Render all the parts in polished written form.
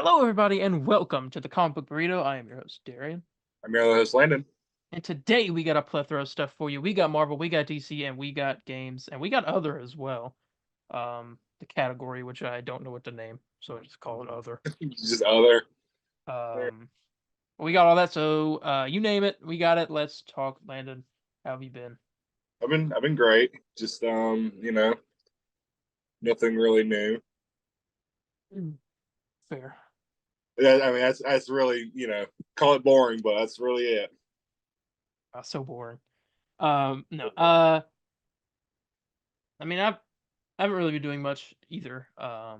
Hello, everybody, and welcome to the Comic Book Burrito. I am your host, Darien. I'm your other host, Landon. And today we got a plethora of stuff for you. We got Marvel, we got DC, and we got games, and we got other as well. The category, which I don't know what to name, so I just call it other. Just other. Um, we got all that, so you name it, we got it. Let's talk, Landon. How have you been? I've been great. Just nothing really new. Fair. I mean, that's really call it boring, but that's really it. So boring. No. I haven't really been doing much either. I've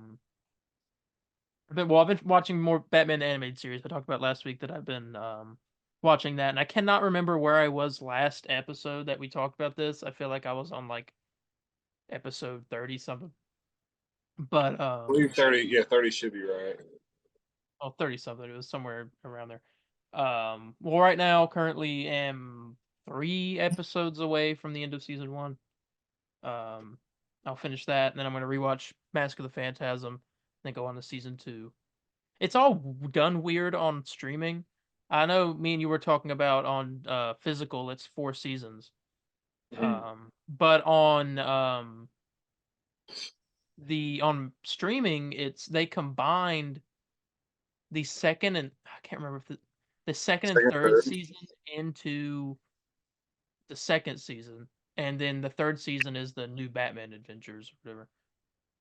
been watching more Batman animated series. I talked about last week that I've been watching that, and I cannot remember where I was last episode that we talked about this. I feel like I was on like episode 30 something. But I believe 30. Yeah, 30 should be right. 30 something. It was somewhere around there. Well, right now currently am 3 episodes away from the end of season 1. Um I'll finish that, and then I'm going to rewatch Mask of the Phantasm, then go on to season 2. It's all done weird on streaming. I know me and you were talking about on physical, it's 4 seasons. Mhm. But on on streaming, it's they combined the second and I can't remember if the second and Second, third third. season into the second season, and then the third season is the new Batman adventures, or whatever.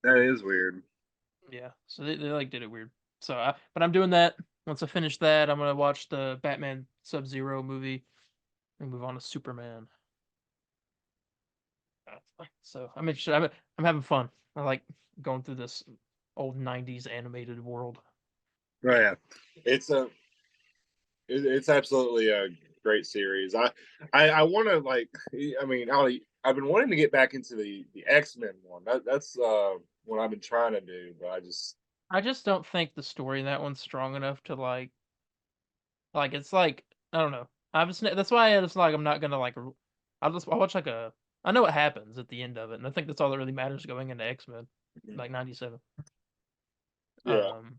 That is weird. Yeah, so they like did it weird. So, but I'm doing that. Once I finish that, I'm gonna watch the Batman Sub-Zero movie and move on to Superman. So I'm interested. I'm having fun. I like going through this old '90s animated world. Oh yeah, it's it's absolutely a great series. I want to like. I mean, I've been wanting to get back into the X-Men one. That's what I've been trying to do, but I just don't think the story in that one's strong enough to like it's like I don't know. I just that's why I just like I'm not gonna like I'll watch like a I know what happens at the end of it, and I think that's all that really matters going into X-Men, like '97. yeah. Um,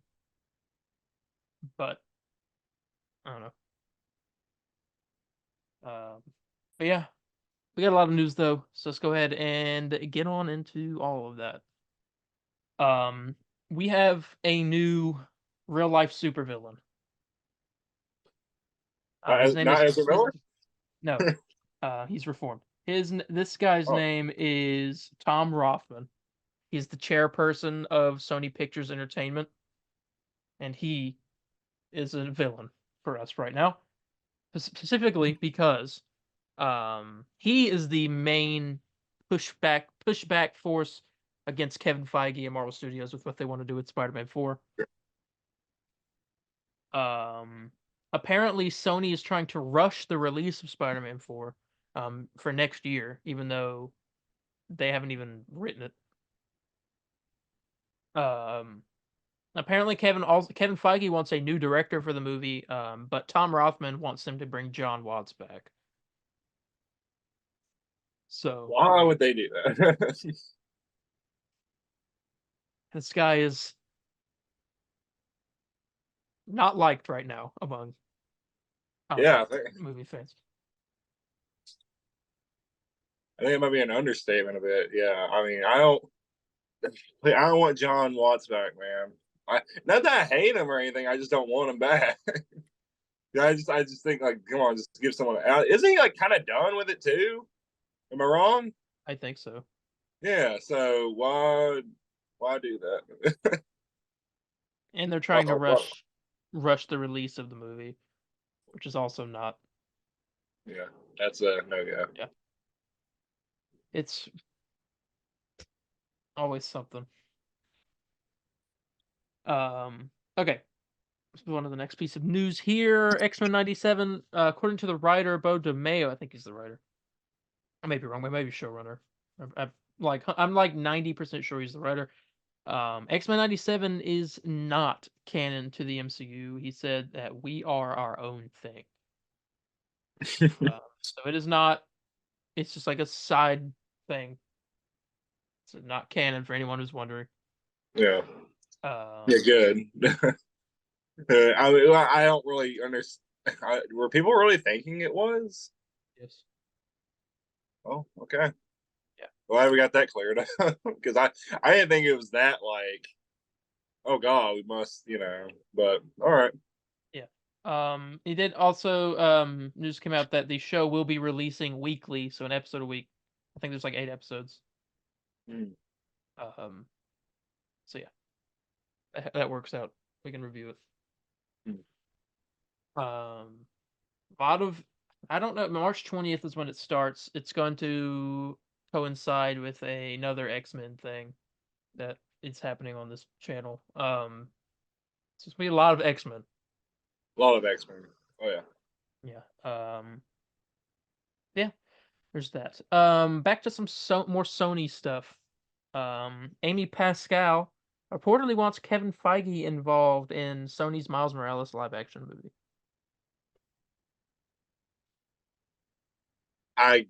but I don't know. But yeah, we got a lot of news though, so let's go ahead and get on into all of that. Um, we have a new real life supervillain. His name Not is Ezra Miller. no, he's reformed. This guy's Oh, name is Tom Rothman. He's the chairperson of Sony Pictures Entertainment, and he is a villain for us right now, specifically because he is the main pushback force against Kevin Feige and Marvel Studios with what they want to do with Spider-Man 4. Um, Apparently Sony is trying to rush the release of Spider-Man 4 for next year, even though they haven't even written it. Um, Apparently Kevin Feige wants a new director for the movie, but Tom Rothman wants them to bring John Watts back. So why would they do that? this guy is not liked right now among Yeah, movie fans. I think it might be an understatement of it. Yeah, I mean, I don't want John Watts back, man. Not that I hate him or anything. I just don't want him back. I just think like, come on, just give someone out. Isn't he like kind of done with it too? Am I wrong? I think so. Yeah. So why do that? And they're trying to Well, rush the release of the movie, which is also not. yeah, that's a no go. Yeah, it's always something. Okay. Let's move on to the next piece of news here. X-Men '97, according to the writer Bo DeMayo, I think he's the writer. I may be wrong, but maybe showrunner. I'm like 90% sure he's the writer. X-Men '97 is not canon to the MCU. He said that we are our own thing. So it is not. It's just like a side thing. It's not canon for anyone who's wondering. Yeah. Yeah. Um, Good. I don't really understand. Were people really thinking it was? Yes. Oh, okay. Yeah. Glad we got that cleared up because I didn't think it was that like, oh god, we must, But all right. Yeah. It did also news came out that the show will be releasing weekly, so an episode a week. I think there's like 8 episodes. Hmm. Um, so yeah, that works out. We can review it. Hmm. A lot of I don't know. March 20th is when it starts. It's going to coincide with another X-Men thing that is happening on this channel. It's just be a lot of X-Men. A lot of X-Men. Oh yeah. Yeah. Yeah. There's that. Back to some more Sony stuff. Amy Pascal reportedly wants Kevin Feige involved in Sony's Miles Morales live action movie. I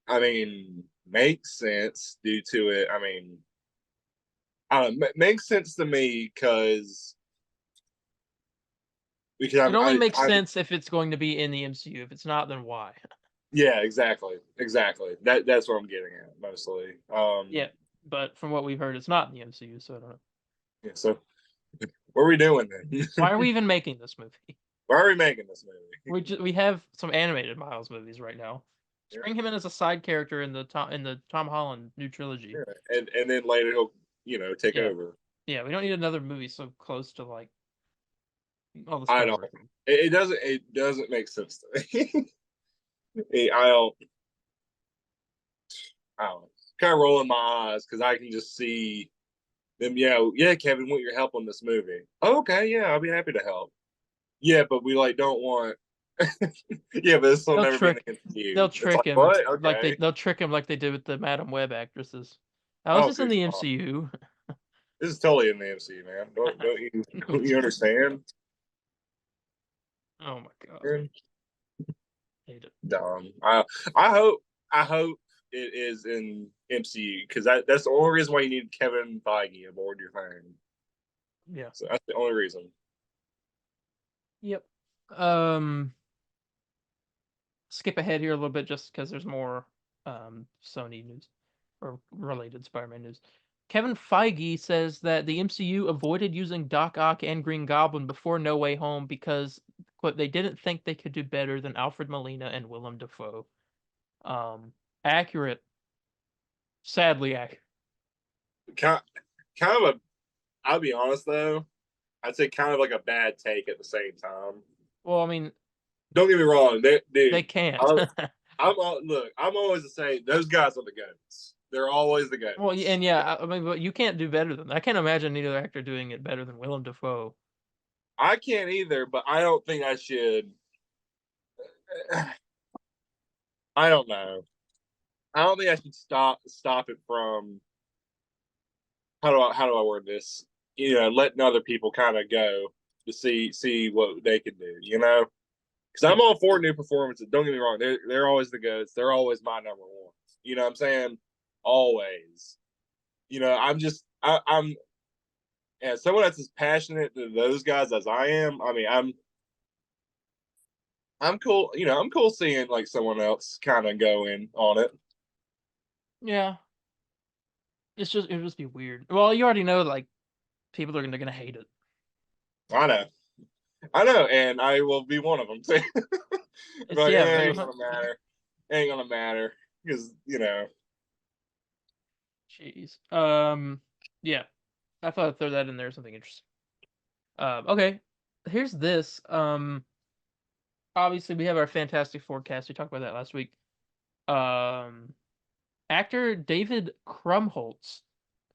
I mean, makes sense due to it. I mean, I don't know, makes sense to me because It only makes sense if it's going to be in the MCU. If it's not, then why? yeah, exactly. That's what I'm getting at mostly. Yeah, but from what we've heard, it's not in the MCU, so I don't know. Yeah. So what are we doing then? Why are we even making this movie? Why are we making this movie? We have some animated Miles movies right now. Just Yeah, bring him in as a side character in the Tom Holland new trilogy. yeah. And then later he'll take Yeah, over. yeah. We don't need another movie so close to like all the I don't. Spider-Man. It doesn't make sense to me. I don't. I don't. Kind of rolling my eyes because I can just see them. Yeah, yeah, Kevin, want your help on this movie? Oh, okay, yeah, I'll be happy to help. Yeah, but we like don't want. Yeah, but this will They'll never be in trick, the they'll MCU. It's trick like him what? like Okay. they'll trick him like they did with the Madam Web actresses. Oh, this Oh, is in good. the Oh, MCU. this is totally in the MCU, man. Don't you No, don't it's you not. understand? Oh my god, Man, hate it. dumb. I hope it is in MCU because that's the only reason why you need Kevin Feige aboard your thing. Yeah. So that's the only reason. Yep. Um, skip ahead here a little bit just because there's more Sony news or related Spider-Man news. Kevin Feige says that the MCU avoided using Doc Ock and Green Goblin before No Way Home because quote they didn't think they could do better than Alfred Molina and Willem Dafoe. Um, accurate, sadly accurate. Kind kind of a. I'll be honest though. I'd say kind of like a bad take at the same time. Well, I mean, Don't get me wrong, they dude. can't. I'm always the same. Those guys are the goats. They're always the Well, goats. and yeah, I mean, but you can't do better than that. I can't imagine either actor doing it better than Willem Dafoe. I can't either, but I don't think I should. I don't know. I don't think I should stop it from how do I word this? Letting other people kind of go to see what they can do. Because I'm Yeah. all for new performances. Don't get me wrong; they're always the goats. They're always my number one. You know what I'm saying? Always. I'm just I'm as someone that's as passionate to those guys as I am. I mean, I'm cool. I'm cool seeing like someone else kind of go in on it. Yeah. It'll just be weird. Well, you already know like people are gonna hate it. I know, I know, and I will be one of them too. It's Like, yeah, it very ain't much. gonna matter. It ain't gonna matter because Jeez. Yeah. I thought I'd throw that in there, something interesting. Okay. Here's this. Obviously we have our Fantastic Forecast. We talked about that last week. Um, actor David Krumholtz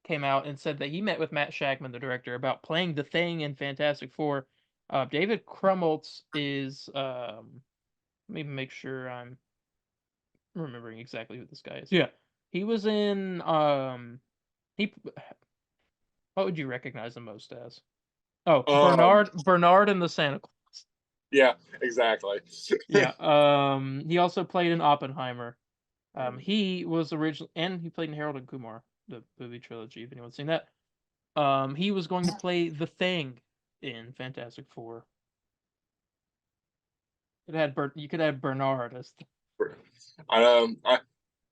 came out and said that he met with Matt Shakman, the director, about playing the Thing in Fantastic Four. David Krumholtz is let me make sure I'm remembering exactly who this guy is. Yeah. He was in he what would you recognize him most as? Oh, um Bernard and the Santa Claus. yeah, exactly. Yeah. He also played in Oppenheimer. He was original and he played in Harold and Kumar, the movie trilogy, if anyone's seen that. He was going to play the Thing in Fantastic Four. You could have Bernard as I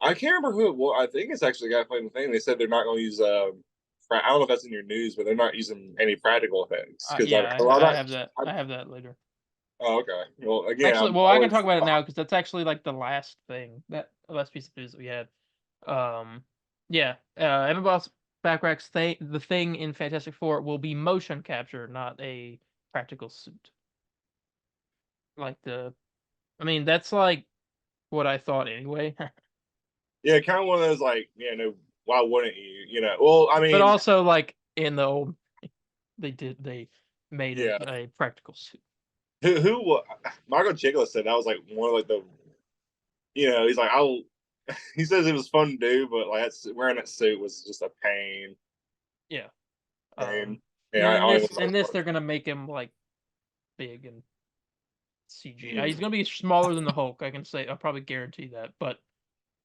I can't remember who it was. I think it's actually the guy playing the thing. They said they're not going to use. I don't know if that's in your news, but they're not using any practical effects because yeah, a lot I of have that. I have that later. oh, okay. Well, again, Actually, I'm well, I can always talk about it now because that's actually like the last thing that last piece of news that we had. Yeah, Evan Boss Backrack's the thing in Fantastic Four will be motion capture, not a practical suit. I mean, that's like what I thought anyway. yeah, kind of one of those like why wouldn't you? Well, I But mean, also, like in the old, they made it yeah. a practical suit. Who Michael Chiklis said that was like one of like the he's like I'll he says it was fun to do, but like wearing that suit was just a pain. Yeah. Pain. Yeah, And I in don't even this, they're gonna make him like big and CG. He's mm. gonna be smaller than the Hulk. I can say. I'll probably guarantee that, but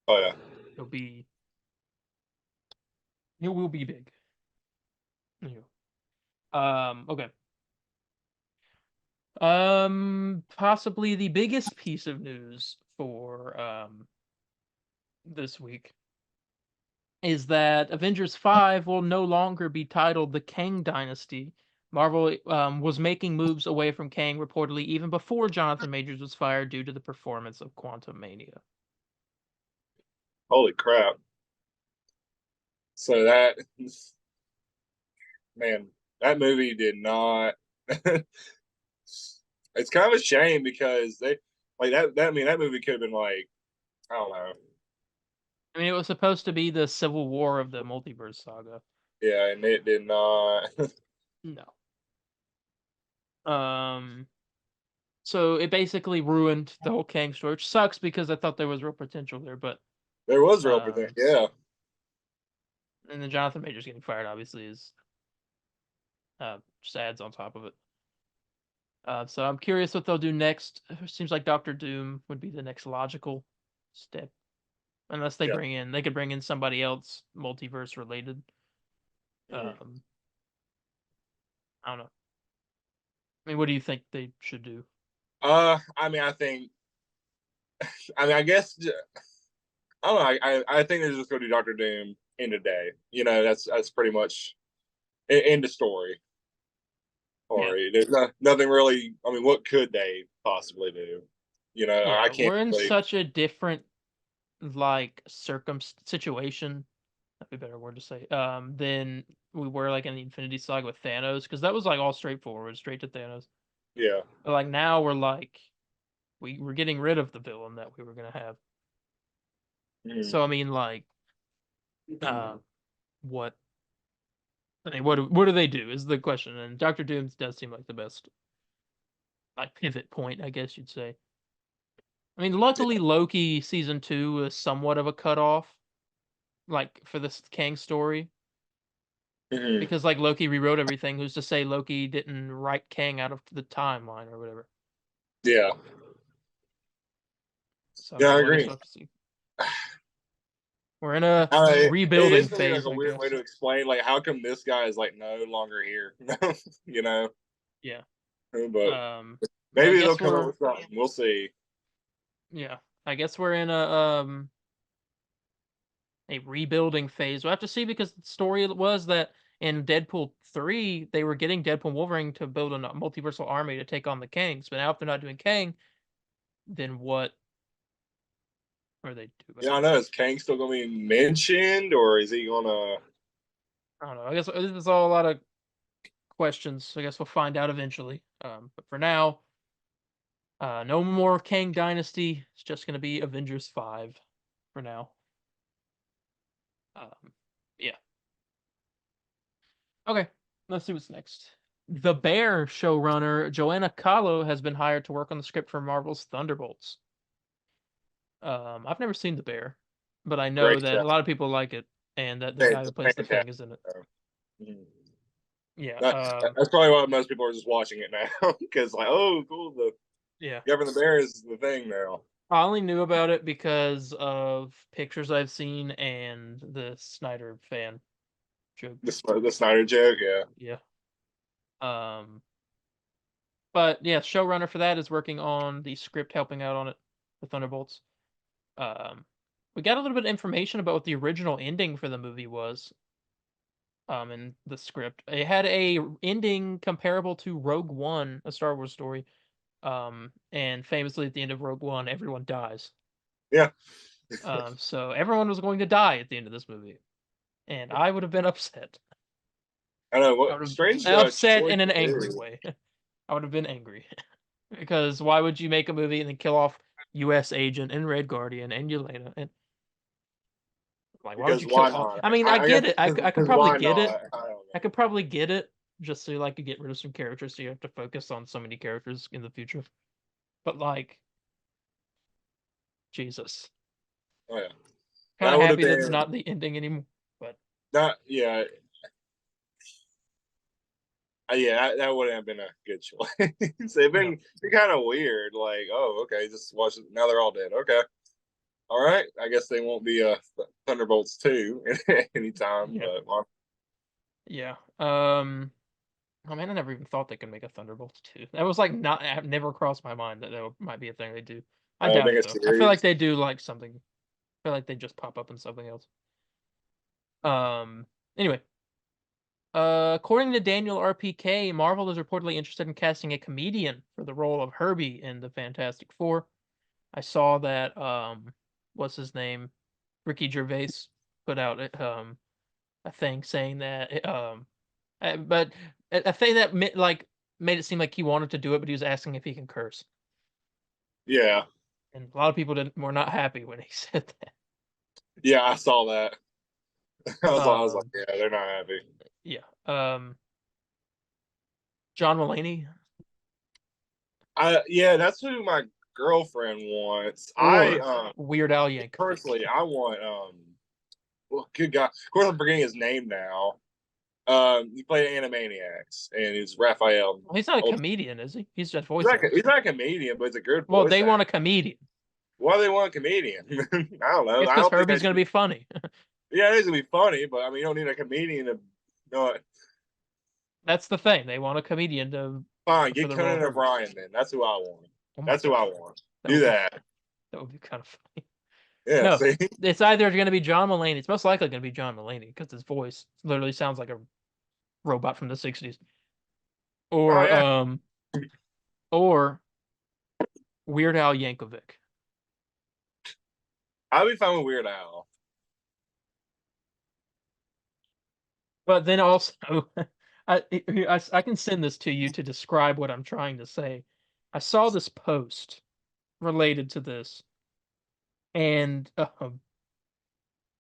Oh yeah. he'll be he will be big. Yeah. Okay. Possibly the biggest piece of news for this week is that Avengers 5 will no longer be titled the Kang Dynasty. Marvel was making moves away from Kang reportedly even before Jonathan Majors was fired due to the performance of Quantum Mania. Holy crap. So that man, that movie did not it's kind of a shame because they like that I mean that movie could have been like I don't know. I mean, it was supposed to be the Civil War of the multiverse saga. Yeah, and it did not. No. Um, so it basically ruined the whole Kang story, which sucks because I thought there was real potential there, but There was real potential. um, Yeah. and then Jonathan Majors getting fired obviously is just adds on top of it. So I'm curious what they'll do next. It seems like Doctor Doom would be the next logical step, unless Yeah. they could bring in somebody else multiverse related. Mhm. Um, I don't know. I mean, what do you think they should do? I mean, I guess I don't know. I think they're just going to do Doctor Doom in the day. That's pretty much end of story. Yeah, Or there's nothing really. I mean, what could they possibly do? I yeah, can't we're in really. such a different like situation. That'd be a better word to say. Than we were like in the Infinity Saga with Thanos, because that was like all straightforward, straight to Thanos. Yeah. But like now we're like we're getting rid of the villain that we were gonna have. Mm. So I mean, like, uh, what? I mean, what do they do? Is the question. And Doctor Doom does seem like the best like pivot point, I guess you'd say. I mean, luckily Loki season 2 is somewhat of a cutoff, like for this Kang story, Mhm. because like Loki rewrote everything. Who's to say Loki didn't write Kang out of the timeline or whatever? Yeah. So I Yeah, mean, I we'll just agree. have to see. We're in a It rebuilding is gonna be like phase, a I weird way guess. to explain like how come this guy is like no longer here. you know, Yeah. but But I maybe they'll guess come up we're with something. We'll see. yeah. I guess we're in a rebuilding phase. We'll have to see because the story was that in Deadpool 3, they were getting Deadpool and Wolverine to build a multiversal army to take on the Kangs. But now if they're not doing Kang, then what are they doing? Yeah, I know. Is Kang still gonna be mentioned, or is he gonna? I don't know. I guess this is all a lot of questions. I guess we'll find out eventually. But for now, no more Kang Dynasty. It's just going to be Avengers 5 for now. Um, yeah. Okay, let's see what's next. The Bear showrunner Joanna Kahlo has been hired to work on the script for Marvel's Thunderbolts. I've never seen The Bear, but I know Great that show. a lot of people like it, and that the guy It's who plays the Thing fantastic. is in it. Show. Mhm. Yeah, That's probably why most people are just watching it now because like, oh, cool, the yeah. Governor the Bear is the thing now. I only knew about it because of pictures I've seen and the Snyder fan jokes. The Snyder joke, yeah. Yeah. Um, But yeah, showrunner for that is working on the script, helping out on it, the Thunderbolts. We got a little bit of information about what the original ending for the movie was. In the script, it had a ending comparable to Rogue One, a Star Wars story. And famously at the end of Rogue One, everyone dies. Yeah. So everyone was going to die at the end of this movie, and I would have been upset. I know I what would have strange upset choice in an it angry is. way. I would have been angry because why would you make a movie and then kill off U.S. Agent and Red Guardian and Yelena and like why would Because you kill why all? not? I mean, I I guess get it. I could because probably why get it. not? I don't know. I could probably get it just so like to get rid of some characters, so you have to focus on so many characters in the future. But like, Jesus, Oh yeah, kind that of would have happy that's been not the ending anymore. But that. Yeah, yeah, that wouldn't have been a good choice. It'd no, been kind of weird. Like, oh, okay, just watch it. Now they're all dead. Okay, all right. I guess they won't be Thunderbolts 2 anytime. yeah, But yeah. Oh man, I never even thought they could make a Thunderbolts 2. That was like not never crossed my mind that might be a thing they do. I doubt make it a though. I feel like series. they do like something. I feel like they just pop up in something else. Anyway, according to Daniel RPK, Marvel is reportedly interested in casting a comedian for the role of Herbie in the Fantastic Four. I saw that what's his name? Ricky Gervais put out a thing saying that but a thing that made it seem like he wanted to do it, but he was asking if he can curse. Yeah, And a lot of people were not happy when he said that. yeah, I saw that. I was like, Um, yeah, they're not happy. yeah. John Mulaney Yeah, that's who my girlfriend wants. or Weird Al Yankovic. Personally, I want well, good God, of course I'm forgetting his name now. He played Animaniacs, and he's Raphael. Well, he's not a comedian, is he? He's just He's voiceovers. not a comedian, but he's a good Well, voice they want a actor. comedian. Why do they want a comedian? I don't know. It's I because don't think Herbie's that gonna should. be funny. Yeah, it is gonna be funny, but I mean, you don't need a comedian to. No, That's the thing. They want a comedian to fine, for get the role of Conan Herbie. O'Brien then. That's who I want. Oh my That's who I god, want. that Do would be that. that would be kind of funny. Yeah. No, See. it's either going to be John Mulaney. It's most likely going to be John Mulaney because his voice literally sounds like a robot from the '60s, Oh or yeah. or Weird Al Yankovic. I'll be fine with Weird Al. But then also, I can send this to you to describe what I'm trying to say. I saw this post related to this, and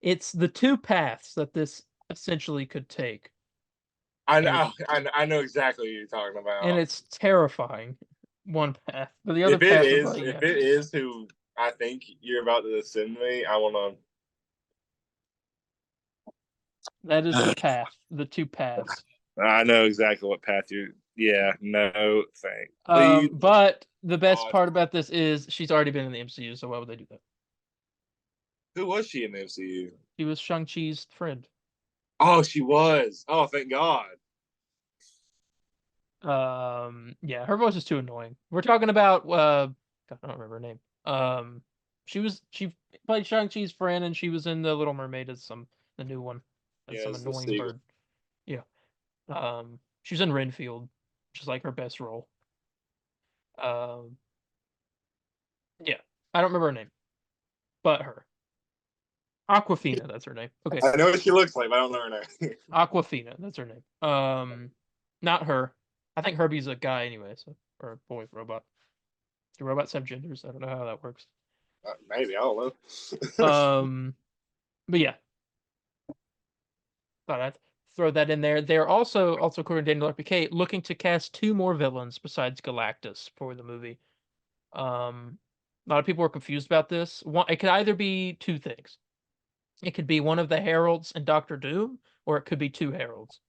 it's the two paths that this essentially could take, I and know. I know exactly what you're talking and about. it's terrifying. One path, but the other path is like, If yeah, it is who I think you're about to send me, I want that is the to. path, the two paths. I know exactly what path you. Yeah, no, thank. Please, But the best God. part about this is she's already been in the MCU, so why would they do that? Who was she in the MCU? She was Shang-Chi's friend. Oh, she was. Oh, thank God. Yeah, her voice is too annoying. We're talking about God, I don't remember her name. She played Shang-Chi's friend, and she was in the Little Mermaid as the new one, as Yeah, some it's the annoying sequel. bird. Yeah. She was in Renfield, which is like her best role. Um, yeah, I don't remember her name, but her Aquafina, that's her name. Okay, I know what she looks like, but I don't know her name. Aquafina, that's her name. Not her. I think Herbie's a guy anyway, so or a boy robot. Do robots have genders? I don't know how that works. Maybe I don't know. Um, but yeah, thought I'd throw that in there. They're also according to Daniel RPK, looking to cast two more villains besides Galactus for the movie. A lot of people were confused about this. One, it could either be two things. It could be one of the Heralds and Doctor Doom, or it could be two Heralds.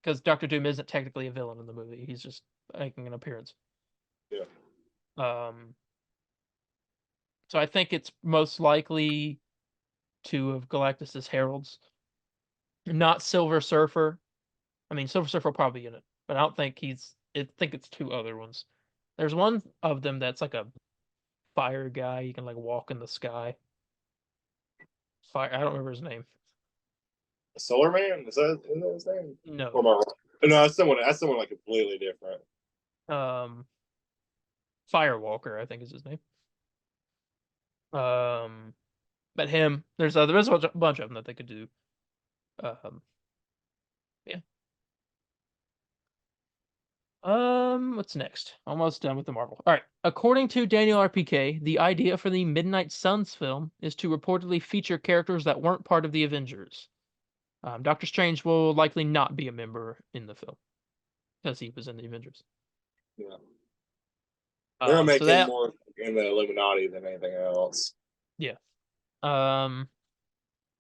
Because Doctor Doom isn't technically a villain in the movie; he's just making an appearance. Yeah. Um, so I think it's most likely two of Galactus's heralds, not Silver Surfer. I mean, Silver Surfer will probably be in it, but I don't think he's I think it's two other ones. There's one of them that's like a fire guy. You can like walk in the sky. Fire. I don't remember his name. Solar Man? Is that his name? Or No. am I wrong? No, that's someone. That's someone like completely different. Um, Firewalker, I think is his name. Um, but him. There's a bunch of them that they could do. Um, yeah. What's next? Almost done with the Marvel. All right. According to Daniel RPK, the idea for the Midnight Suns film is to reportedly feature characters that weren't part of the Avengers. Doctor Strange will likely not be a member in the film because he was in the Avengers. Yeah, they're gonna So make him that, more in the Illuminati than anything else. yeah. I'm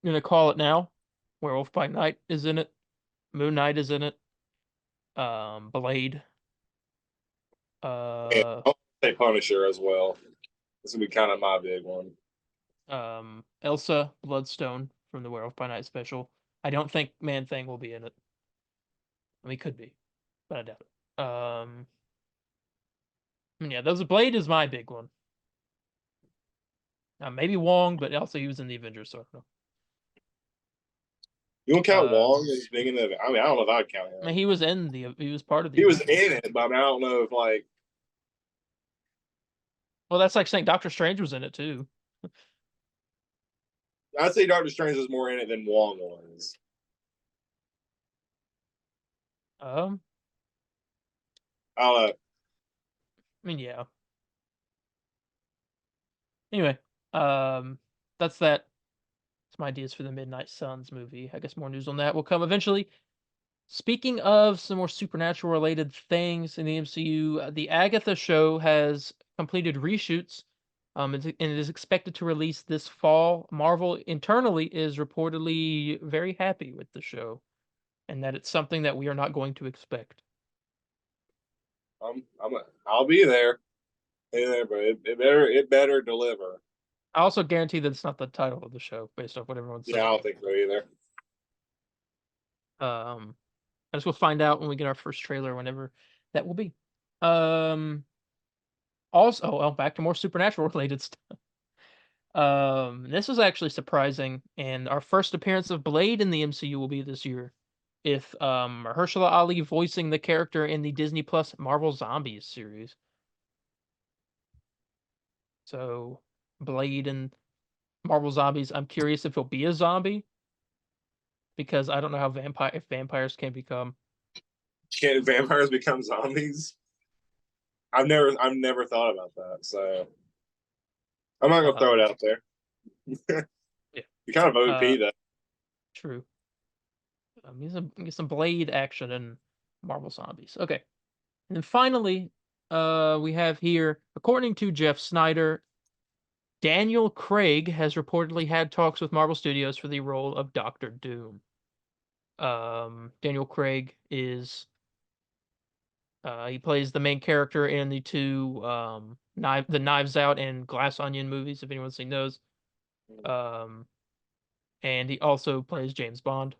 gonna call it now. Werewolf by Night is in it. Moon Knight is in it. Blade. And Uh, I'll say Punisher as well. This will be kind of my big one. Elsa Bloodstone from the Werewolf by Night special. I don't think Man Thing will be in it. I mean, could be, but I doubt it. Yeah, those Blade is my big one. Maybe Wong, but also he was in the Avengers, so I don't You don't know. count Wong as being in the. I mean, I don't know if I'd count I mean, him. he was part of the He was Avengers. in it, but I, mean, I don't know if like Well, that's like saying Doctor Strange was in it too. I'd say Doctor Strange was more in it than Wong was. Um, I don't know. I mean, yeah. Anyway, um, that's that. That's my ideas for the Midnight Suns movie. I guess more news on that will come eventually. Speaking of some more supernatural related things in the MCU, the Agatha show has completed reshoots, and it is expected to release this fall. Marvel internally is reportedly very happy with the show, and that it's something that we are not going to expect. I'll be there. Be there, but it better deliver. I also guarantee that it's not the title of the show, based off what everyone's Yeah, I saying. don't think so either. Um, I guess we'll find out when we get our first trailer, whenever that will be. Um, Also, well, back to more supernatural related stuff. This was actually surprising, and our first appearance of Blade in the MCU will be this year, if Mahershala Ali voicing the character in the Disney Plus Marvel Zombies series. So, Blade and Marvel Zombies. I'm curious if he'll be a zombie because I don't know how vampires can become. Can vampires become zombies? I've never thought about that. So I'm not gonna throw it Um, out there. yeah, You kind of uh, OP though. true. Get some Blade action in Marvel Zombies. Okay. And then finally, we have here, according to Jeff Snyder, Daniel Craig has reportedly had talks with Marvel Studios for the role of Doctor Doom. Daniel Craig is he plays the main character in the two the Knives Out and Glass Onion movies, if anyone's seen those. Um, and he also plays James Bond,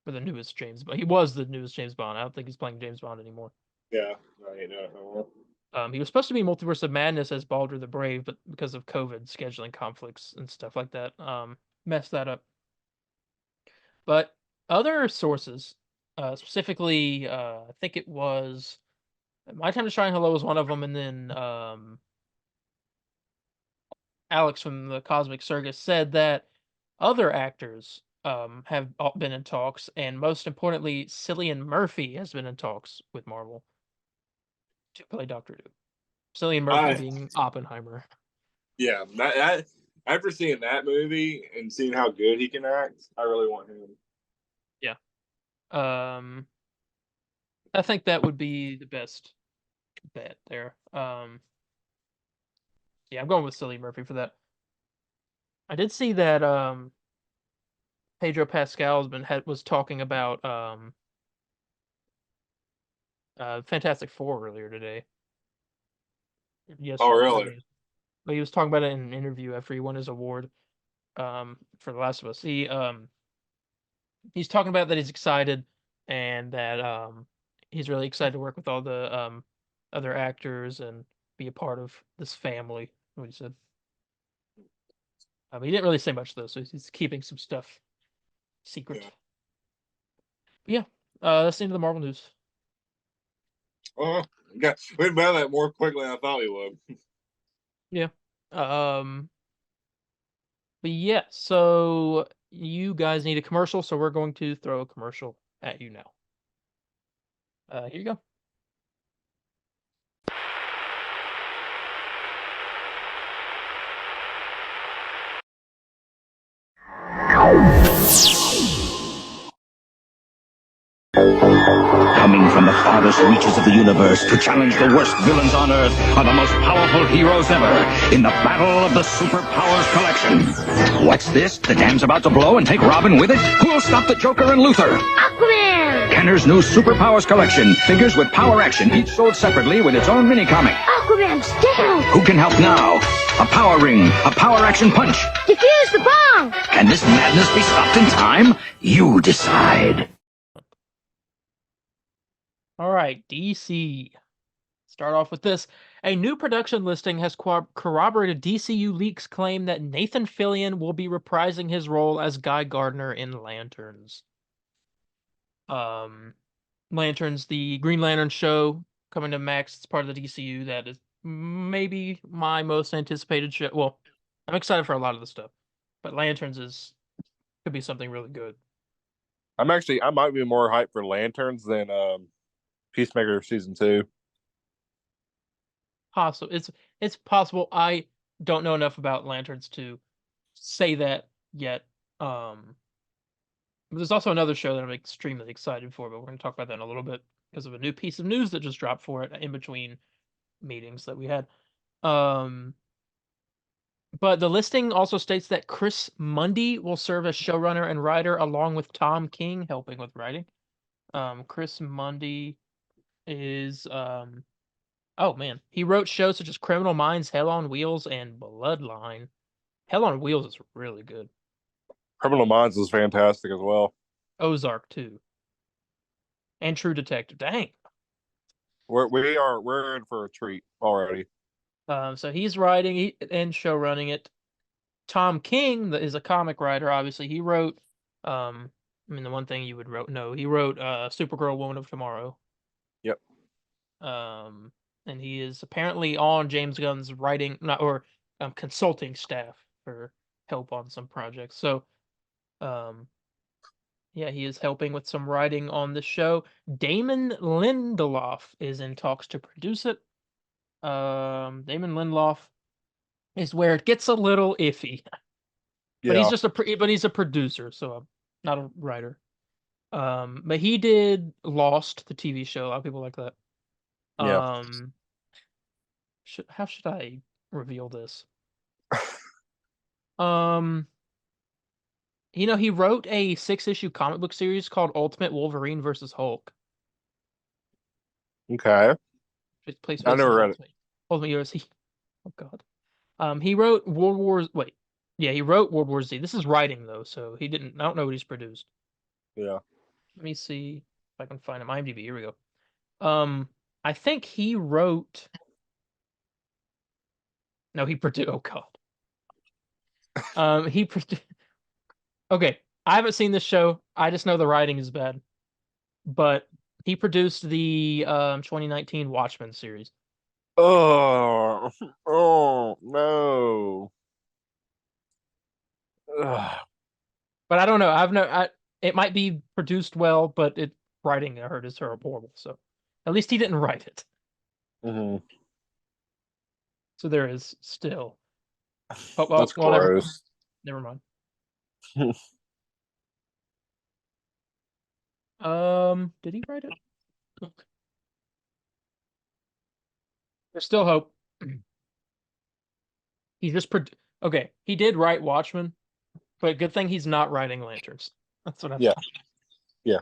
or the newest James Bond. He was the newest James Bond. I don't think he's playing James Bond anymore. Yeah, I ain't know no more. He was supposed to be Multiverse of Madness as Baldur the Brave, but because of COVID scheduling conflicts and stuff like that, messed that up. But other sources, specifically, I think it was My Time to Shine Hello was one of them, and then Alex from the Cosmic Circus said that other actors have been in talks, and most importantly, Cillian Murphy has been in talks with Marvel to play Doctor Doom. Cillian Murphy I being Oppenheimer. yeah, after seeing that movie and seeing how good he can act, I really want him. Yeah. Um, I think that would be the best bet there. Yeah, I'm going with Cillian Murphy for that. I did see that Pedro Pascal was talking about Fantastic Four earlier today. Oh, Yesterday, I really? mean, but he was talking about it in an interview after he won his award for The Last of Us. He's talking about that he's excited and that he's really excited to work with all the other actors and be a part of this family. What he said. He didn't really say much though, so he's keeping some stuff secret. Yeah. But yeah, that's the end of the Marvel news. Oh, yeah, we'd buy that more quickly than I thought we would. Yeah. Um. But yeah, so you guys need a commercial, so we're going to throw a commercial at you now. Here you go. Coming from the farthest reaches of the universe to challenge the worst villains on Earth are the most powerful heroes ever in the Battle of the Superpowers Collection. What's this? The dam's about to blow and take Robin with it? Who'll stop the Joker and Luthor? Aquaman! Kenner's new Superpowers Collection. Figures with power action, each sold separately with its own mini-comic. Aquaman's down! Who can help now? A power ring, a power action punch. Defuse the bomb! Can this madness be stopped in time? You decide. All right, DC. Start off with this. A new production listing has corroborated DCU leaks claim that Nathan Fillion will be reprising his role as Guy Gardner in Lanterns. Lanterns, the Green Lantern show coming to Max. It's part of the DCU. That is maybe my most anticipated show. Well, I'm excited for a lot of the stuff, but Lanterns could be something really good. I might be more hyped for Lanterns than Peacemaker season 2. Possible. It's possible. I don't know enough about Lanterns to say that yet. There's also another show that I'm extremely excited for, but we're going to talk about that in a little bit because of a new piece of news that just dropped for it in between meetings that we had. But the listing also states that Chris Mundy will serve as showrunner and writer along with Tom King helping with writing. Chris Mundy is oh man, he wrote shows such as Criminal Minds, Hell on Wheels, and Bloodline. Hell on Wheels is really good. Criminal Minds is fantastic as well. Ozark too. And True Detective. Dang. We're in for a treat already. So he's writing and show running it. Tom King is a comic writer. Obviously, he wrote. I mean, the one thing you would know, he wrote Supergirl, Woman of Tomorrow. Yep. And he is apparently on James Gunn's writing consulting staff for help on some projects. So, yeah, he is helping with some writing on the show. Damon Lindelof is in talks to produce it. Damon Lindelof is where it gets a little iffy. But he's just he's a producer, so not a writer. But he did Lost, the TV show. A lot of people like that. Yeah. How should I reveal this? He wrote a 6-issue comic book series called Ultimate Wolverine versus Hulk. Okay. I never read it. Ultimate UFC. Oh God. He wrote World War. Wait. Yeah, he wrote World War Z. This is writing though, so he didn't. I don't know what he's produced. Yeah. Let me see if I can find him. IMDb. Here we go. I think he wrote. No, he produced. Oh God. He produced. Okay, I haven't seen this show. I just know the writing is bad. But he produced the 2019 Watchmen series. Oh no. Ugh. But I don't know. It might be produced well, but writing I heard is horrible. So at least he didn't write it. Mm-hmm. So there is still. Oh, That's gross. Never mind. Did he write it? There's still hope. He just okay. He did write Watchmen, but good thing he's not writing Lanterns. That's what I'm. Yeah. Yeah.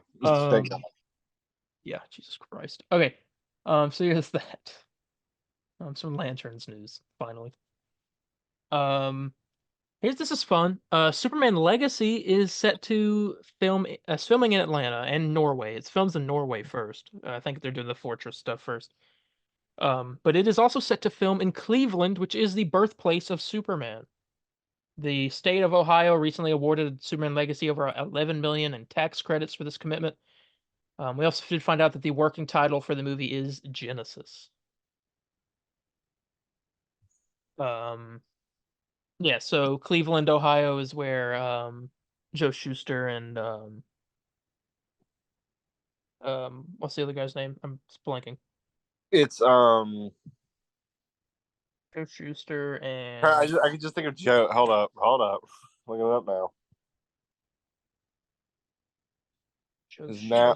Jesus Christ. Okay. So here's that. Some Lanterns news finally. This is fun. Superman Legacy is set to filming in Atlanta and Norway. It's films in Norway first. I think they're doing the Fortress stuff first. But it is also set to film in Cleveland, which is the birthplace of Superman. The state of Ohio recently awarded Superman Legacy over 11 million in tax credits for this commitment. We also did find out that the working title for the movie is Genesis. Yeah, so Cleveland, Ohio is where Joe Schuster and what's the other guy's name? I'm blanking. It's Joe Schuster and I can just think of Joe. Hold up. Look it up now. Joe His Schuster. now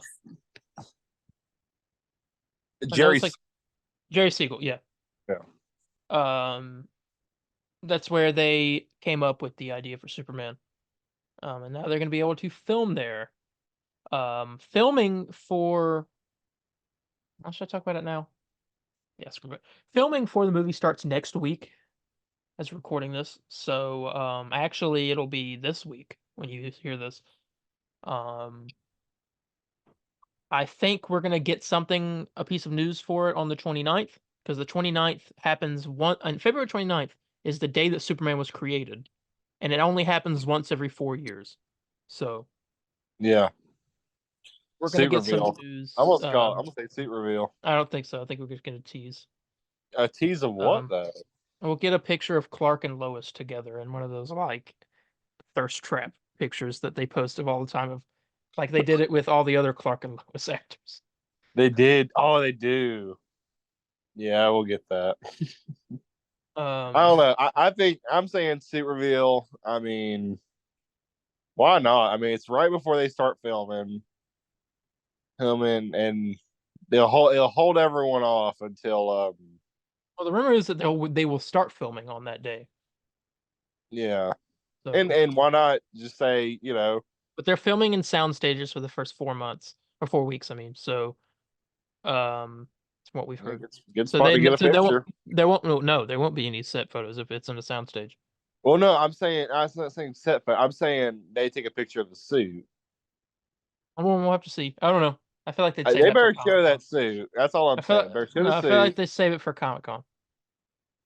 Jerry. Like Jerry Siegel, yeah. Yeah. That's where they came up with the idea for Superman. And now they're going to be able to film there. Filming for. Should I talk about it now? Yes, filming for the movie starts next week as we're recording this. So, actually, it'll be this week when you hear this. I think we're gonna get a piece of news for it on the 29th, because the 29th happens on February 29th is the day that Superman was created, and it only happens once every 4 years. So Yeah. we're gonna Suit get some reveal. news. I'm gonna say suit reveal. I don't think so. I think we're just gonna tease. A tease of what though? We'll get a picture of Clark and Lois together in one of those like thirst trap pictures that they post of all the time, of like they did it with all the other Clark and Lois actors. They did. Oh, they do. Yeah, we'll get that. I don't know. I think I'm saying suit reveal. I mean, why not? I mean, it's right before they start filming, and it'll hold everyone off until Well, the rumor is that they will start filming on that day. yeah. So, And why not just say, but they're filming in sound stages for the first 4 months or 4 weeks. I mean, so it's what we've heard. Good So spot to get a picture. there won't be any set photos if it's in a sound stage. Well, no, I'm not saying set, but I'm saying they take a picture of the suit. We'll have to see. I don't know. I feel like they'd save They that for better show Comic-Con. that suit. That's all I'm saying. Better show the I suit. feel like they save it for Comic-Con.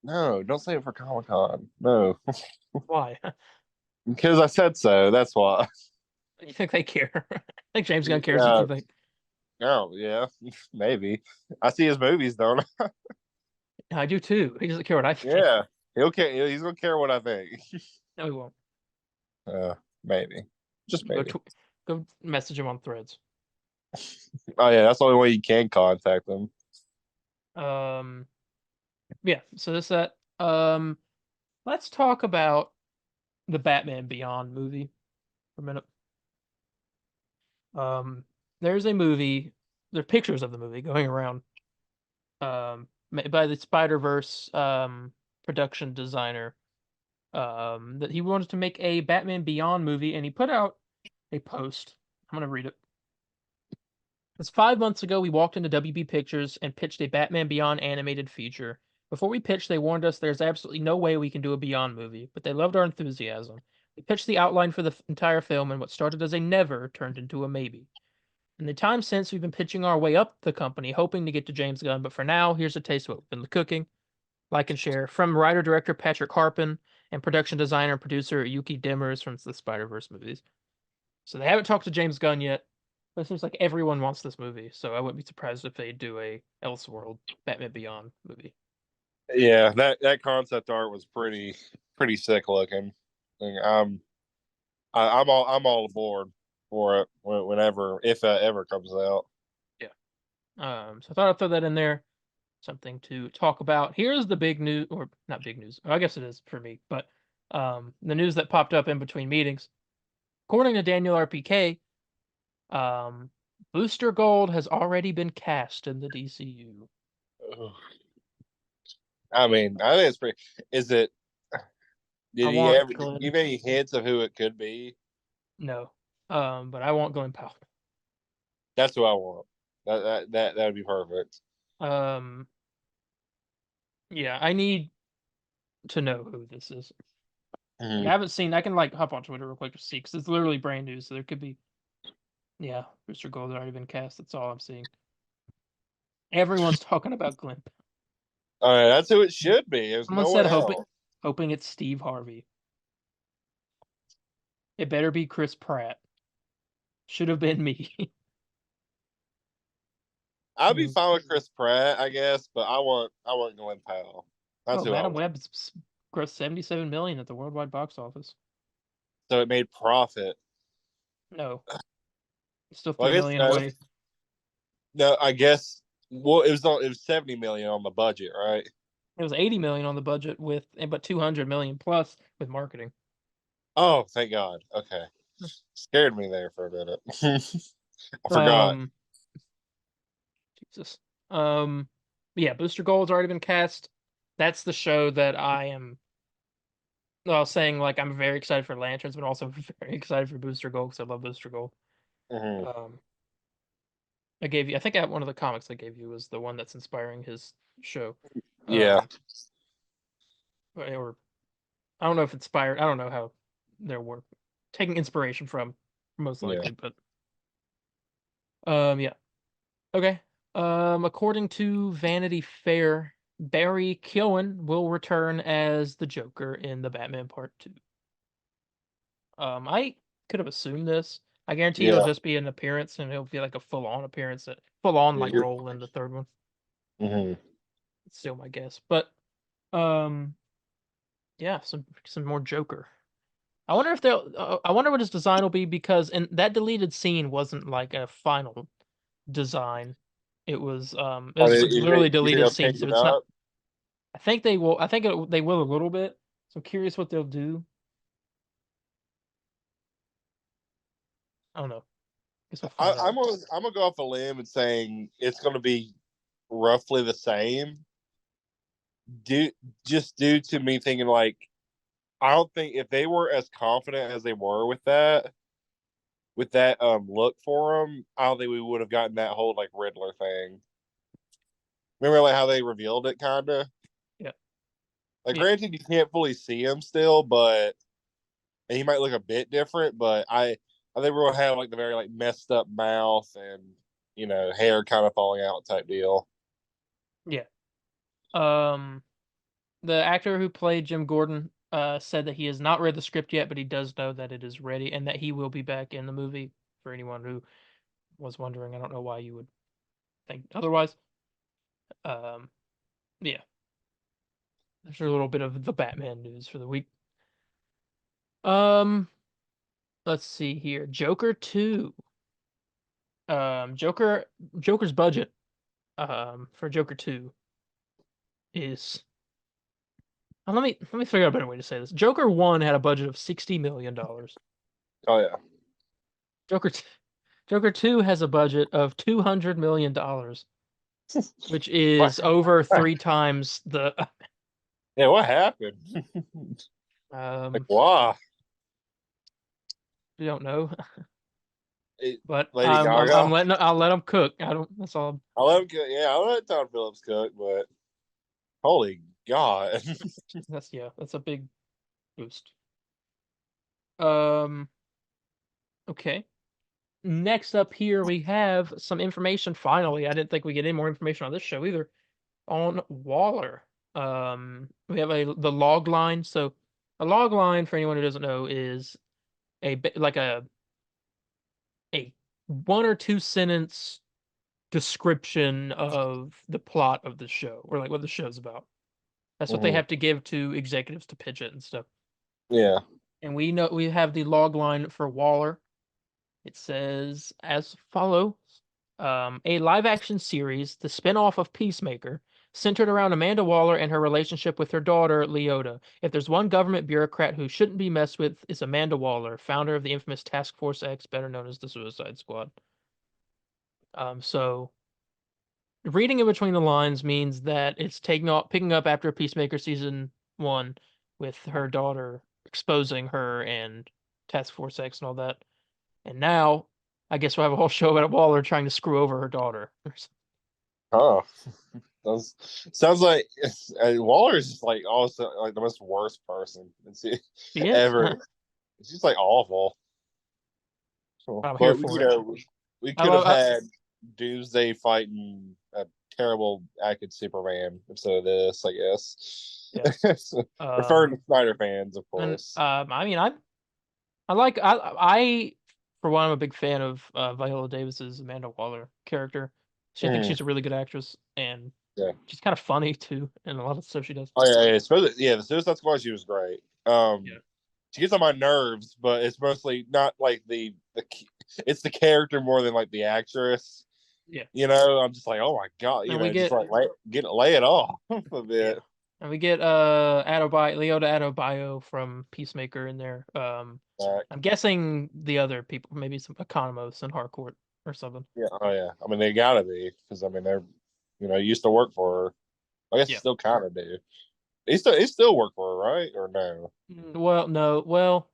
No, don't say it for Comic-Con. No. Why? Because I said so. That's why. You think they care? I think James Gunn cares what you think. Oh, yeah. Maybe. I see his movies, don't I? I do too. He doesn't care what I think. Yeah. He'll care. He's gonna care what I think. No, he won't. Maybe. Just maybe. Go message him on Threads. Oh yeah, that's the only way you can contact them. Yeah, so that's that. Let's talk about the Batman Beyond movie for a minute. There's a movie, there are pictures of the movie going around by the Spider-Verse production designer that he wanted to make a Batman Beyond movie, and he put out a post. I'm gonna read it. It's 5 months ago we walked into WB Pictures and pitched a Batman Beyond animated feature. Before we pitched, they warned us there's absolutely no way we can do a Beyond movie, but they loved our enthusiasm. We pitched the outline for the entire film, and what started as a never turned into a maybe. In the time since, we've been pitching our way up the company, hoping to get to James Gunn, but for now, here's a taste of what we've been cooking. Like and share. From writer-director Patrick Harpin and production designer and producer Yuki Dimmers from the Spider-Verse movies. So they haven't talked to James Gunn yet, but it seems like everyone wants this movie, so I wouldn't be surprised if they do a Elseworld Batman Beyond movie. Yeah, that concept art was pretty sick looking. I'm all aboard for it whenever, if it ever comes out. Yeah. So I thought I'd throw that in there. Something to talk about. Here's the big news, or not big news. I guess it is for me, but the news that popped up in between meetings. According to Daniel RPK, Booster Gold has already been cast in the DCU. I mean, I think it's pretty. Is it? Did he ever give any hints of who it could be? No, but I want Glenn Powell. That's who I want. That would be perfect. Yeah, I need to know who this is. Like, I haven't seen. I can like hop on Twitter real quick to see because it's literally brand new. So there could be. Yeah, Booster Gold's already been cast. That's all I'm seeing. Everyone's talking about Glenn. All right, that's who it should be. There's Someone no said one else. hoping it's Steve Harvey. It better be Chris Pratt. Should have been me. I'd be fine with Chris Pratt, I guess, but I want Glenn Powell. That's who I Madam want. Web grossed 77 million at the worldwide box office. So it made profit. No, it's still Well, 3 million away. No, I guess. Well, it was 70 million on the budget, right? It was 80 million on the budget but 200 million plus with marketing. Oh, thank God. Okay, scared me there for a minute. I forgot. Jesus. Yeah, Booster Gold's already been cast. That's the show that I am. Well, saying like I'm very excited for Lanterns, but also very excited for Booster Gold because I love Booster Gold. I gave you. I think one of the comics I gave you was the one that's inspiring his show. Yeah. Or I don't know if inspired. I don't know how their work taking inspiration from, most likely, but yeah. Okay. According to Vanity Fair, Barry Keoghan will return as the Joker in the Batman Part 2. I could have assumed this. I guarantee it'll just be an appearance, and it'll be like a full-on appearance, full-on like role in the third one. It's still my guess, but yeah, some more Joker. I wonder if they'll. I wonder what his design will be because that deleted scene wasn't like a final design. It was literally deleted scenes. So it's not. I think they will. I think they will a little bit. So I'm curious what they'll do. I don't know. Guess we'll find out. I'm gonna go off a limb and saying it's gonna be roughly the same. Due to me thinking like, I don't think if they were as confident as they were with that look for them, I don't think we would have gotten that whole like Riddler thing. Remember like how they revealed it, kind of. Yeah. Like, granted, you can't fully see him still, but and he might look a bit different. But I think we're gonna have like the very like messed up mouth and hair kind of falling out type deal. Yeah. The actor who played Jim Gordon said that he has not read the script yet, but he does know that it is ready and that he will be back in the movie. For anyone who was wondering, I don't know why you would think otherwise. Yeah. There's a little bit of the Batman news for the week. Let's see here. Joker 2. Joker's budget for Joker 2 is let me figure out a better way to say this. Joker 1 had a budget of $60 million. Oh yeah. Joker 2 has a budget of $200 million, which is over 3 times the. Yeah, what happened? Like, wow. We don't know. But Lady Gaga. I'll let them cook. I don't. That's all. I'll let him cook. Yeah, I'll let Todd Phillips cook. But holy God. That's a big boost. Okay. Next up here we have some information. Finally, I didn't think we get any more information on this show either. On Waller. We have the log line. So a log line, for anyone who doesn't know, is a 1 or 2 sentence description of the plot of the show, or like what the show's about. That's what they have to give to executives to pitch it and stuff. Yeah. And we have the log line for Waller. It says as follows: a live-action series, the spin-off of Peacemaker, centered around Amanda Waller and her relationship with her daughter, Leota. If there's one government bureaucrat who shouldn't be messed with, it's Amanda Waller, founder of the infamous Task Force X, better known as the Suicide Squad. So reading in between the lines means that it's picking up after Peacemaker season 1 with her daughter exposing her and Task Force X and all that. And now, I guess we'll have a whole show about Waller trying to screw over her daughter. Huh. Sounds like Waller's just like also like the most worst person He is. ever. She's like awful. I'm here But for you it. know, we I could have love. had Doomsday fighting a terrible acted Superman instead of this, I guess. Yeah. Referring to Snyder fans, of And course. I mean, I for one, I'm a big fan of Viola Davis's Amanda Waller character. I think Mhm. she's a really good actress, and Yeah. she's kind of funny too, in a lot of stuff she does. Oh yeah, yeah. The Suicide Squad, she was great. Yeah. She gets on my nerves, but it's mostly not like it's the character more than like the actress. Yeah. You know, I'm just like, oh my god, And we just get like lay it off a yeah, bit. and we get Leota Adebayo from Peacemaker in there. I'm guessing the other people, maybe some Economos and Harcourt or something. Yeah, oh yeah. I mean, they gotta be because I mean they're used to work for her. I guess Yeah. still kind of do. He still work for her, right? Or no? Well, no. Well,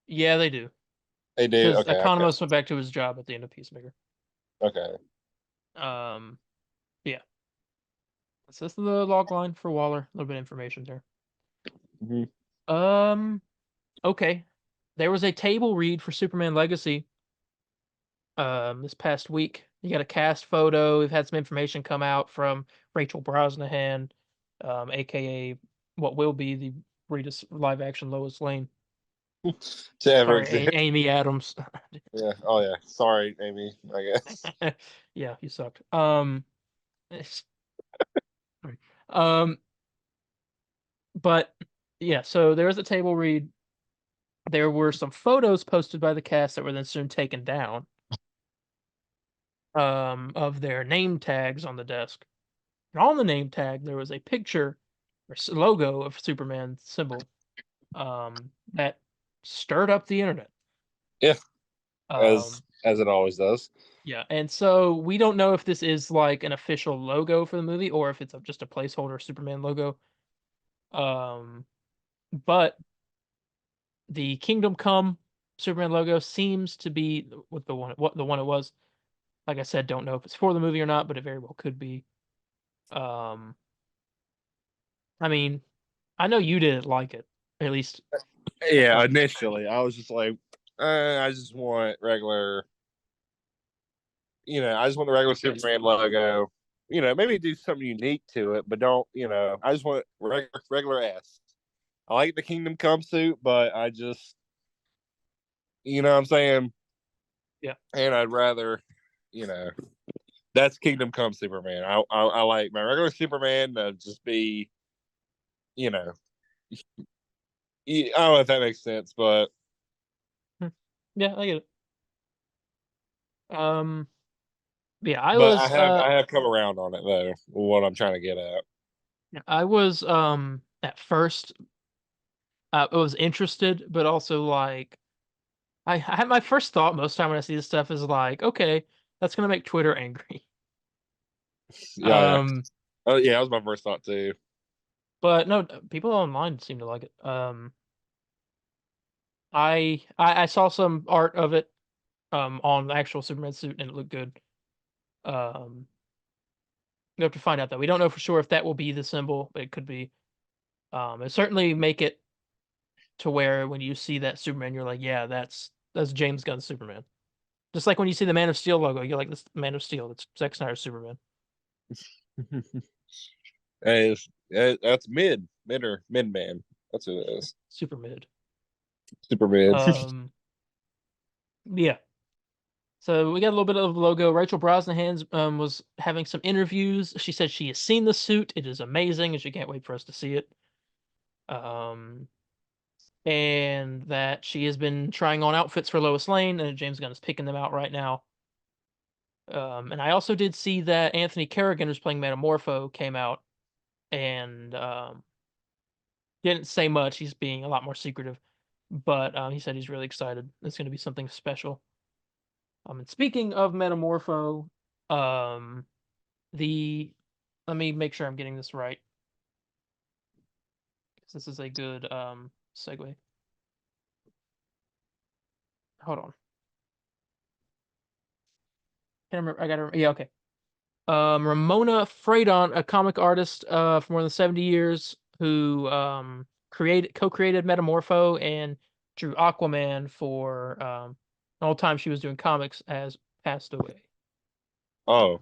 yeah, they do. They do. Because Okay, okay, Economos went back to his job at the end of Peacemaker. okay. Um, yeah. So that's the log line for Waller. A little bit of information there. Mm-hmm. Okay. There was a table read for Superman Legacy this past week. You got a cast photo. We've had some information come out from Rachel Brosnahan, aka what will be the greatest live action Lois Lane. To ever Sorry, exist. Amy Adams. Yeah. Oh yeah. Sorry, Amy. I guess. Yeah, you sucked. Sorry. Um, but yeah, so there was a table read. There were some photos posted by the cast that were then soon taken down. Of their name tags on the desk. And on the name tag, there was a picture or logo of Superman symbol that stirred up the internet. Yeah. Um, As it always does. yeah, and so we don't know if this is like an official logo for the movie or if it's just a placeholder Superman logo. Um, but the Kingdom Come Superman logo seems to be with the one it was. Like I said, don't know if it's for the movie or not, but it very well could be. Um, I mean, I know you didn't like it, at least at Yeah. first. Initially, I was just like, I just want regular. I just want the regular Superman logo. Maybe do something unique to it, but don't. I just want regular S. I like the Kingdom Come suit, but I just, what I'm saying, Yeah. and I'd rather, you know, that's Kingdom Come Superman. I like my regular Superman to just be, you know, I don't know if that makes sense, but Hmm. Yeah, I get it. Um, yeah, but I have come around on it though. What I'm trying to get at. I was at first I was interested, but also like I had my first thought most time when I see this stuff is like, okay, that's gonna make Twitter angry. Yeah, yeah. Um, Oh yeah, that was my first thought too. but no, people online seem to like it. I saw some art of it on the actual Superman suit and it looked good. Um, we have to find out though. We don't know for sure if that will be the symbol, but it could be. It certainly make it to where when you see that Superman, you're like, yeah, that's James Gunn's Superman. Just like when you see the Man of Steel logo, you're like, this Man of Steel. That's Zack Snyder's Superman. Hey, that's mid man. That's what it is. Super mid. Super mid. Yeah. So we got a little bit of logo. Rachel Brosnahan was having some interviews. She said she has seen the suit. It is amazing, and she can't wait for us to see it. Um, and that she has been trying on outfits for Lois Lane, and James Gunn is picking them out right now. And I also did see that Anthony Carrigan, who's playing Metamorpho, came out and didn't say much. He's being a lot more secretive, but he said he's really excited. It's going to be something special. And speaking of Metamorpho, um, the let me make sure I'm getting this right because this is a good segue. Hold on. Can't remember. I gotta remember. Yeah, okay. Ramona Freydon, a comic artist for more than 70 years, who co-created Metamorpho and drew Aquaman for the whole time she was doing comics, has passed away. Oh.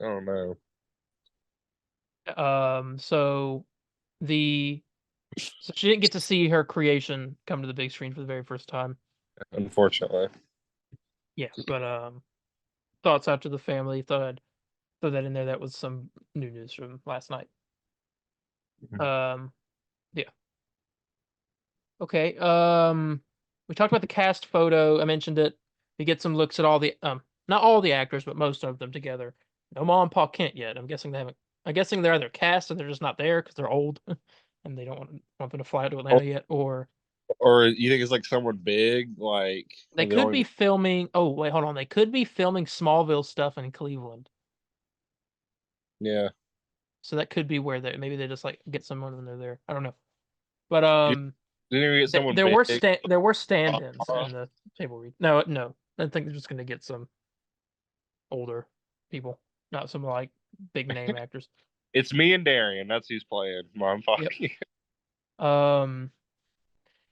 I don't know. So she didn't get to see her creation come to the big screen for the very first time. Unfortunately. Yeah, but thoughts out to the family. Thought I'd throw that in there. That was some new news from last night. Yeah. Okay. We talked about the cast photo. I mentioned it. You get some looks at all the not all the actors, but most of them together. No Ma and Pa Kent yet. I'm guessing they haven't. I'm guessing they're either cast and they're just not there because they're old, and they don't want them to fly out to Atlanta yet, or Or you think it's like someone big, like they could be filming. Oh wait, hold on. They could be filming Smallville stuff in Cleveland. Yeah. So that could be where maybe they just like get someone when they're there. I don't know. But Didn't we get someone there big? were stand-ins in the table read. No. I think they're just gonna get some older people, not some like big name actors. It's me and Darien. That's who's playing. Mom, Yep.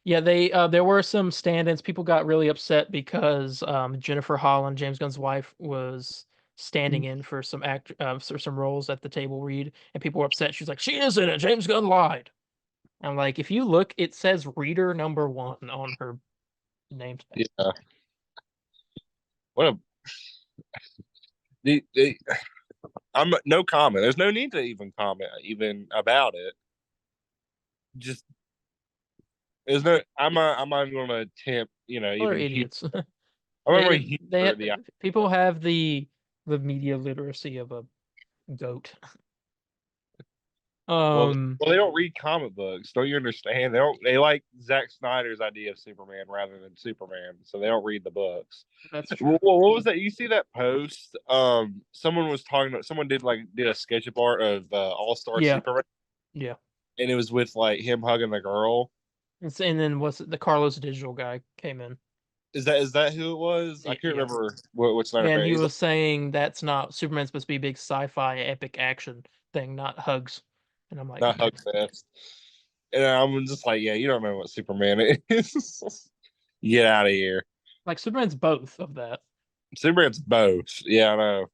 Yeah, there were some stand-ins. People got really upset because Jennifer Holland, James Gunn's wife, was standing in for some for some roles at the table read, and people were upset. She's like, "She isn't it. James Gunn lied." I'm like, if you look, it says reader number 1 on her name tag. Yeah. What a the I'm no comment. There's no need to even comment even about it. Just there's no. I'm not even going to attempt. They're even idiots. People have the media literacy of a goat. Well, they don't read comic books. Don't you understand? They don't. They like Zack Snyder's idea of Superman rather than Superman, so they don't read the books. That's true. Well, what was that? You see that post? Someone was talking about. Someone did a sketchup art of All-Star Superman. Yeah. And it was with like him hugging the girl. And then the Carlos Digital guy came in. Is that who it was? I can't remember which Snyder. And he was saying that's not Superman's supposed to be a big sci-fi epic action thing, not hugs. And I'm like, not hug fest. And I'm just like, yeah, you don't know what Superman is. Get out of here. Like Superman's both of that. Superman's both. Yeah, I know.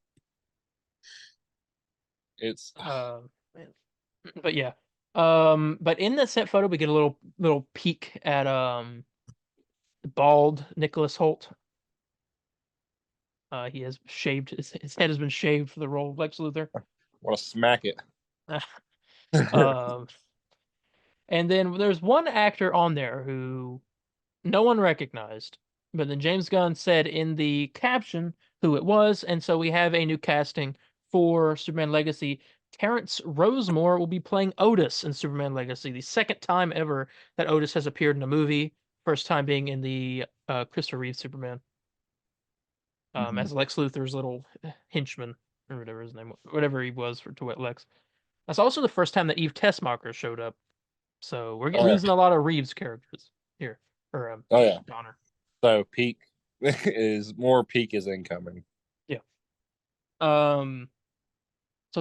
It's but yeah. But in the set photo we get a little peek at bald Nicholas Hoult. He has shaved his head has been shaved for the role of Lex Luthor. Want to smack it. And then there's one actor on there who no one recognized, but then James Gunn said in the caption who it was, and so we have a new casting for Superman Legacy. Terrence Rosemore will be playing Otis in Superman Legacy, the second time ever that Otis has appeared in a movie. First time being in the Christopher Reeve Superman, as Lex Luthor's little henchman or whatever his name, whatever he was to Lex. That's also the first time that Eve Tessmacher showed up. So we're losing a lot of Reeves characters here. Or Donner. So Peak is incoming. Yeah. So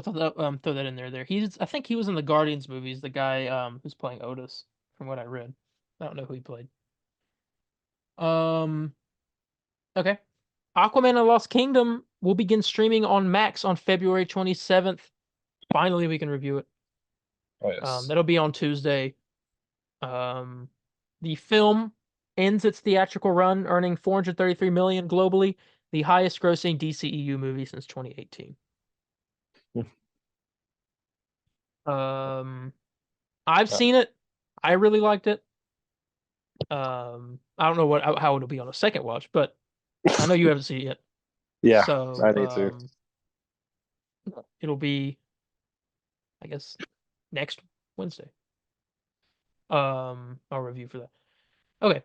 throw that in there. I think he was in the Guardians movies. The guy who's playing Otis, from what I read. I don't know who he played. Okay. Aquaman and the Lost Kingdom will begin streaming on Max on February 27th. Finally, we can review it. Oh, yes. That'll be on Tuesday. The film ends its theatrical run, earning $433 million globally, the highest-grossing DCEU movie since 2018. I've seen it. I really liked it. I don't know how it'll be on a second watch, but I know you haven't seen it yet. Yeah, so I need to. It'll be, I guess, next Wednesday. I'll review for that. Okay.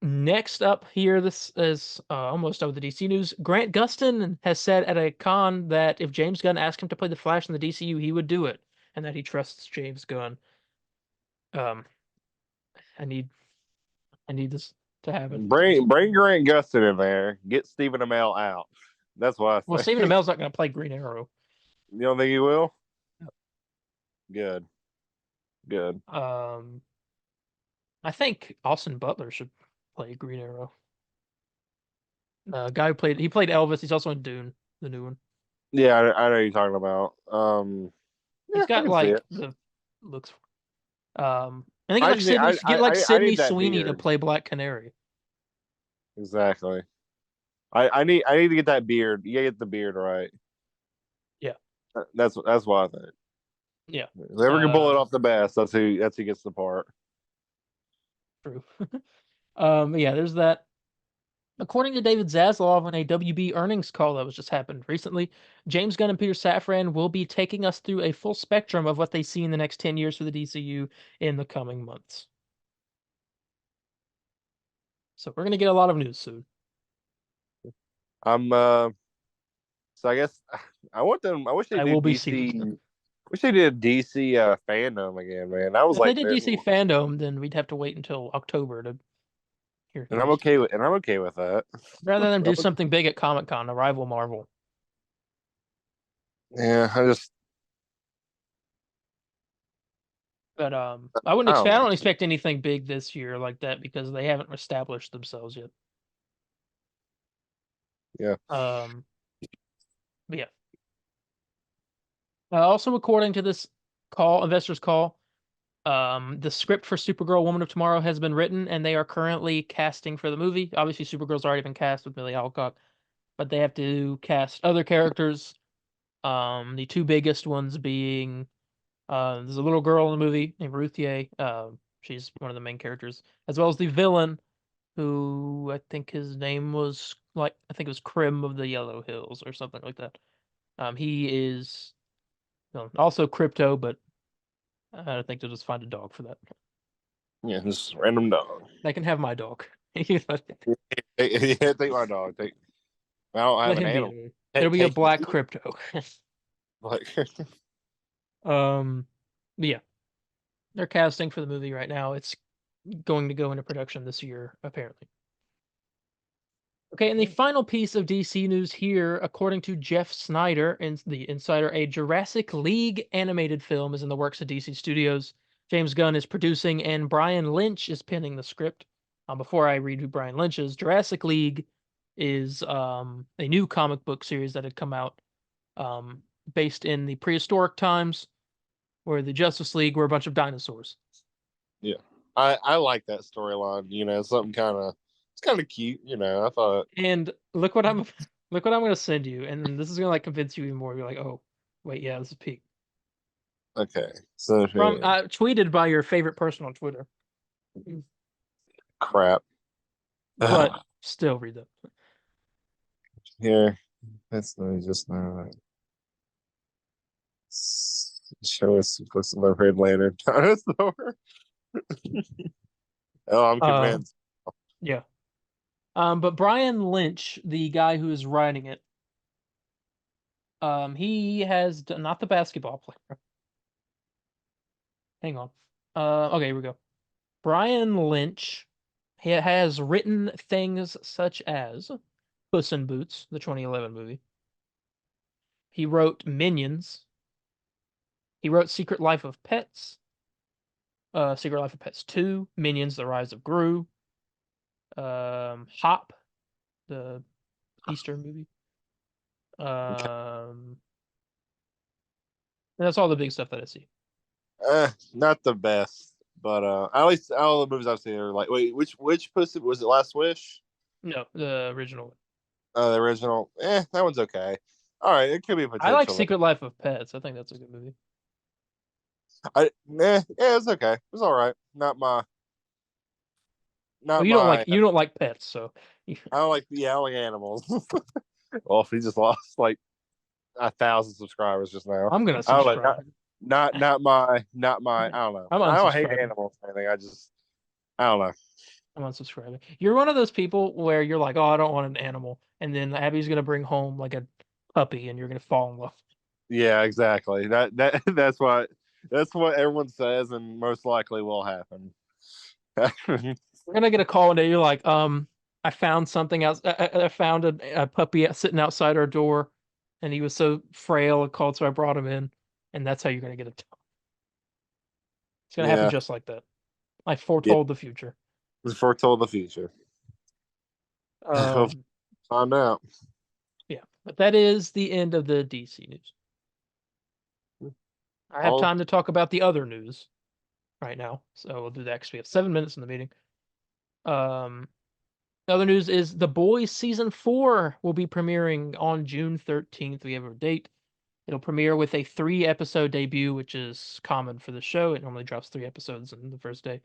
Next up here, this is almost over the DC news. Grant Gustin has said at a con that if James Gunn asked him to play the Flash in the DCU, he would do it, and that he trusts James Gunn. I need this to happen. Bring Grant Gustin in there. Get Stephen Amell out. That's what I Well, think. Stephen Amell's not going to play Green Arrow. You don't think he will? Good. I think Austin Butler should play Green Arrow. Guy who played Elvis. He's also in Dune, the new one. Yeah, I know who you're talking about. He's got like the looks. I think I like just need- Sydney, get like I Sydney need that Sweeney to beard. play Black Canary. Exactly. I need to get that beard. You gotta get the beard right. Yeah. That's what I think. Yeah. Whoever can pull it off the best, that's who gets the part. True. Yeah, there's that. According to David Zaslav on a WB earnings call that was just happened recently, James Gunn and Peter Safran will be taking us through a full spectrum of what they see in the next 10 years for the DCU in the coming months. So we're gonna get a lot of news soon. So I guess I want them. I wish they I did will be DC. seeing. Wish they did DC fandom again, man. That was If like they did DC fandom, then we'd have to wait until October to hear. and I'm okay with that. Rather than do something big at Comic-Con to rival Marvel. Yeah, But I don't expect anything big this year like that because they haven't established themselves yet. Yeah. But yeah. Also, according to this investors call, the script for Supergirl Woman of Tomorrow has been written and they are currently casting for the movie. Obviously, Supergirl's already been cast with Millie Alcock, but they have to cast other characters. The two biggest ones being there's a little girl in the movie named Ruth Ye. She's one of the main characters, as well as the villain, who I think his name was I think it was Krim of the Yellow Hills or something like that. He is also Crypto, but I think they'll just find a dog for that. Yeah, just random dog. They can have my dog. Take my dog. I don't have an animal. There'll be a black Crypto. Yeah, they're casting for the movie right now. It's going to go into production this year, apparently. Okay, and the final piece of DC news here, according to Jeff Snyder in the Insider, a Jurassic League animated film is in the works at DC Studios. James Gunn is producing, and Brian Lynch is penning the script. Before I read who Brian Lynch is, Jurassic League is a new comic book series that had come out based in the prehistoric times, where the Justice League were a bunch of dinosaurs. Yeah, I like that storyline. You know, something it's kind of cute. You know, I thought. And look what I'm going to send you, and this is going to convince you even more. You're like, oh, wait, yeah, this is peak. Okay, so from tweeted by your favorite person on Twitter. Crap. But still read them. Here, that's just show us what's the Red Lantern dinosaur. Oh, I'm convinced. Yeah. But Brian Lynch, the guy who is writing it, he has done, not the basketball player. Hang on. Okay, here we go. Brian Lynch has written things such as Puss in Boots, the 2011 movie. He wrote Minions. He wrote Secret Life of Pets. Secret Life of Pets 2, Minions: The Rise of Gru. Hop, the Easter movie. And that's all the big stuff that I see. Not the best, but at least all the movies I've seen are like. Wait, which Pussy was it? Last Wish? No, the original. The original. That one's okay. All right, it could be potential. I like Secret Life of Pets. I think that's a good movie. It's okay. It was all right. Not my. Well, you don't like pets, so. I don't like animals. Well, if he just lost like 1,000 subscribers just now. I'm gonna subscribe. Not my. I don't know. I don't hate animals or anything. I don't know. I'm unsubscribing. You're one of those people where you're like, oh, I don't want an animal, and then Abby's gonna bring home like a puppy, and you're gonna fall in love. Yeah, exactly. That's what everyone says, and most likely will happen. We're gonna get a call one day. You're like, I found something else. I found a puppy sitting outside our door, and he was so frail and cold, so I brought him in, and that's how you're gonna get it. It's gonna happen Yeah, just like that. I foretold the future. it's foretold the future. Um, Find out. yeah, but that is the end of the DC news. I have All time to talk about the other news right now, so we'll do that because we have 7 minutes in the meeting. The other news is The Boys season 4 will be premiering on June 13th. We have a date. It'll premiere with a 3-episode debut, which is common for the show. It normally drops 3 episodes in the first day.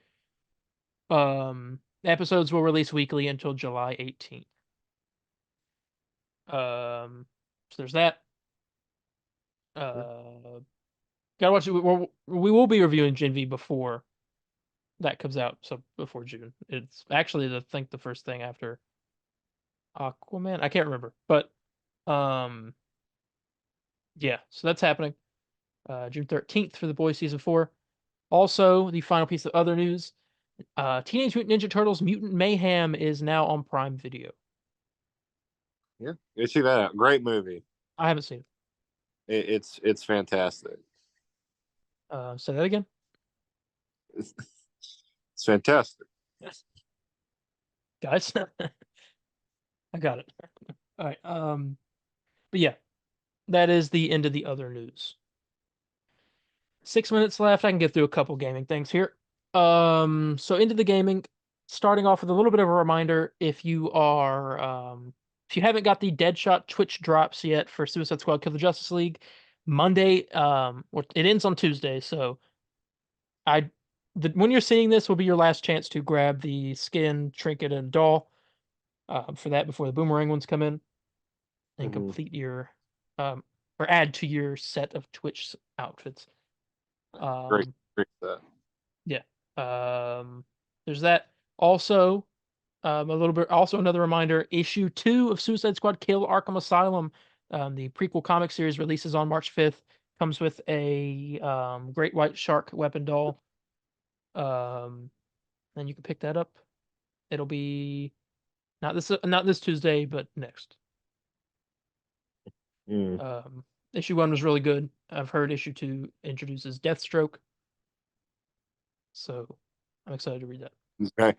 Episodes will release weekly until July 18th. So there's that. Gotta watch it. We will be reviewing Gen V before that comes out. So before June, it's actually I think the first thing after Aquaman. I can't remember, but yeah. So that's happening. June 13th for The Boys season 4. Also, the final piece of other news: Teenage Mutant Ninja Turtles: Mutant Mayhem is now on Prime Video. Yeah, you see that out. Great movie. I haven't seen It's fantastic. it. Say that again. It's fantastic. Yes, guys. I got it. All right. But yeah, that is the end of the other news. 6 minutes left. I can get through a couple gaming things here. So into the gaming, starting off with a little bit of a reminder, if you haven't got the Deadshot Twitch drops yet for Suicide Squad Kill the Justice League, Monday, it ends on Tuesday, so when you're seeing this will be your last chance to grab the skin, trinket, and doll for that before the boomerang ones come in and complete your or add to your set of Twitch outfits. Great set. Yeah. There's that. Also, a little bit. Also, another reminder: issue 2 of Suicide Squad: Kill Arkham Asylum, the prequel comic series, releases on March 5th. Comes with a great white shark weapon doll. And you can pick that up. It'll be not this Tuesday, but next. Issue 1 was really good. I've heard issue 2 introduces Deathstroke, so I'm excited to read that. Okay.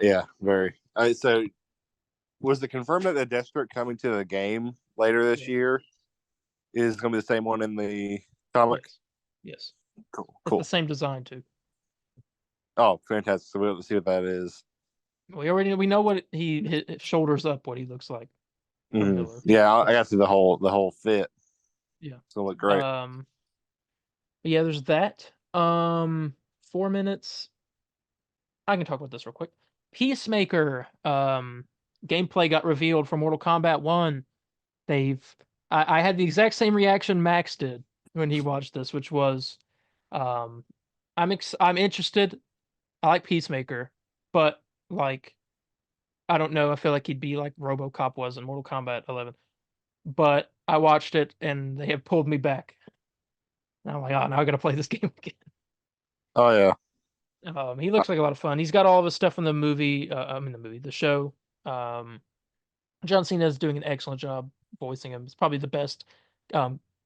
Yeah, very. So, was it confirmed that the Deathstroke coming to the game later this year is going to be the same one in the comic? Yes. Cool. It's the same design too. Oh, fantastic! So we'll see what that is. We know what his shoulders up, what he looks like. Yeah, I got to see the whole fit. Yeah, it's gonna look great. But yeah, there's that. 4 minutes. I can talk about this real quick. Peacemaker gameplay got revealed for Mortal Kombat 1. I had the exact same reaction Max did when he watched this, which was I'm interested. I like Peacemaker, but like I don't know, I feel like he'd be like RoboCop was in Mortal Kombat 11. But I watched it and they have pulled me back. And I'm like, oh, now I gotta play this game again. Oh yeah. He looks like a lot of fun. He's got all of his stuff in the movie. The show. John Cena is doing an excellent job voicing him. It's probably the best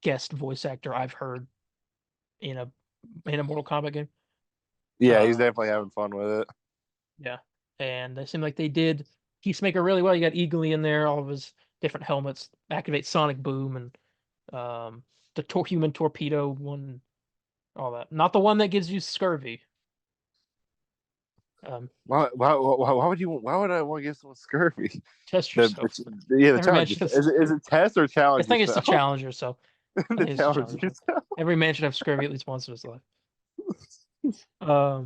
guest voice actor I've heard in a Mortal Kombat game. Yeah, he's definitely having fun with it. Yeah, and they seem like they did Peacemaker really well. You got Eagly in there, all of his different helmets, activate Sonic Boom, and the human torpedo one, all that. Not the one that gives you scurvy. Why would I want to get someone scurvy? Test yourself. The challenge. Is it test or challenge? I think it's to challenge yourself. Yourself. Every man should have scurvy at least once in his life. But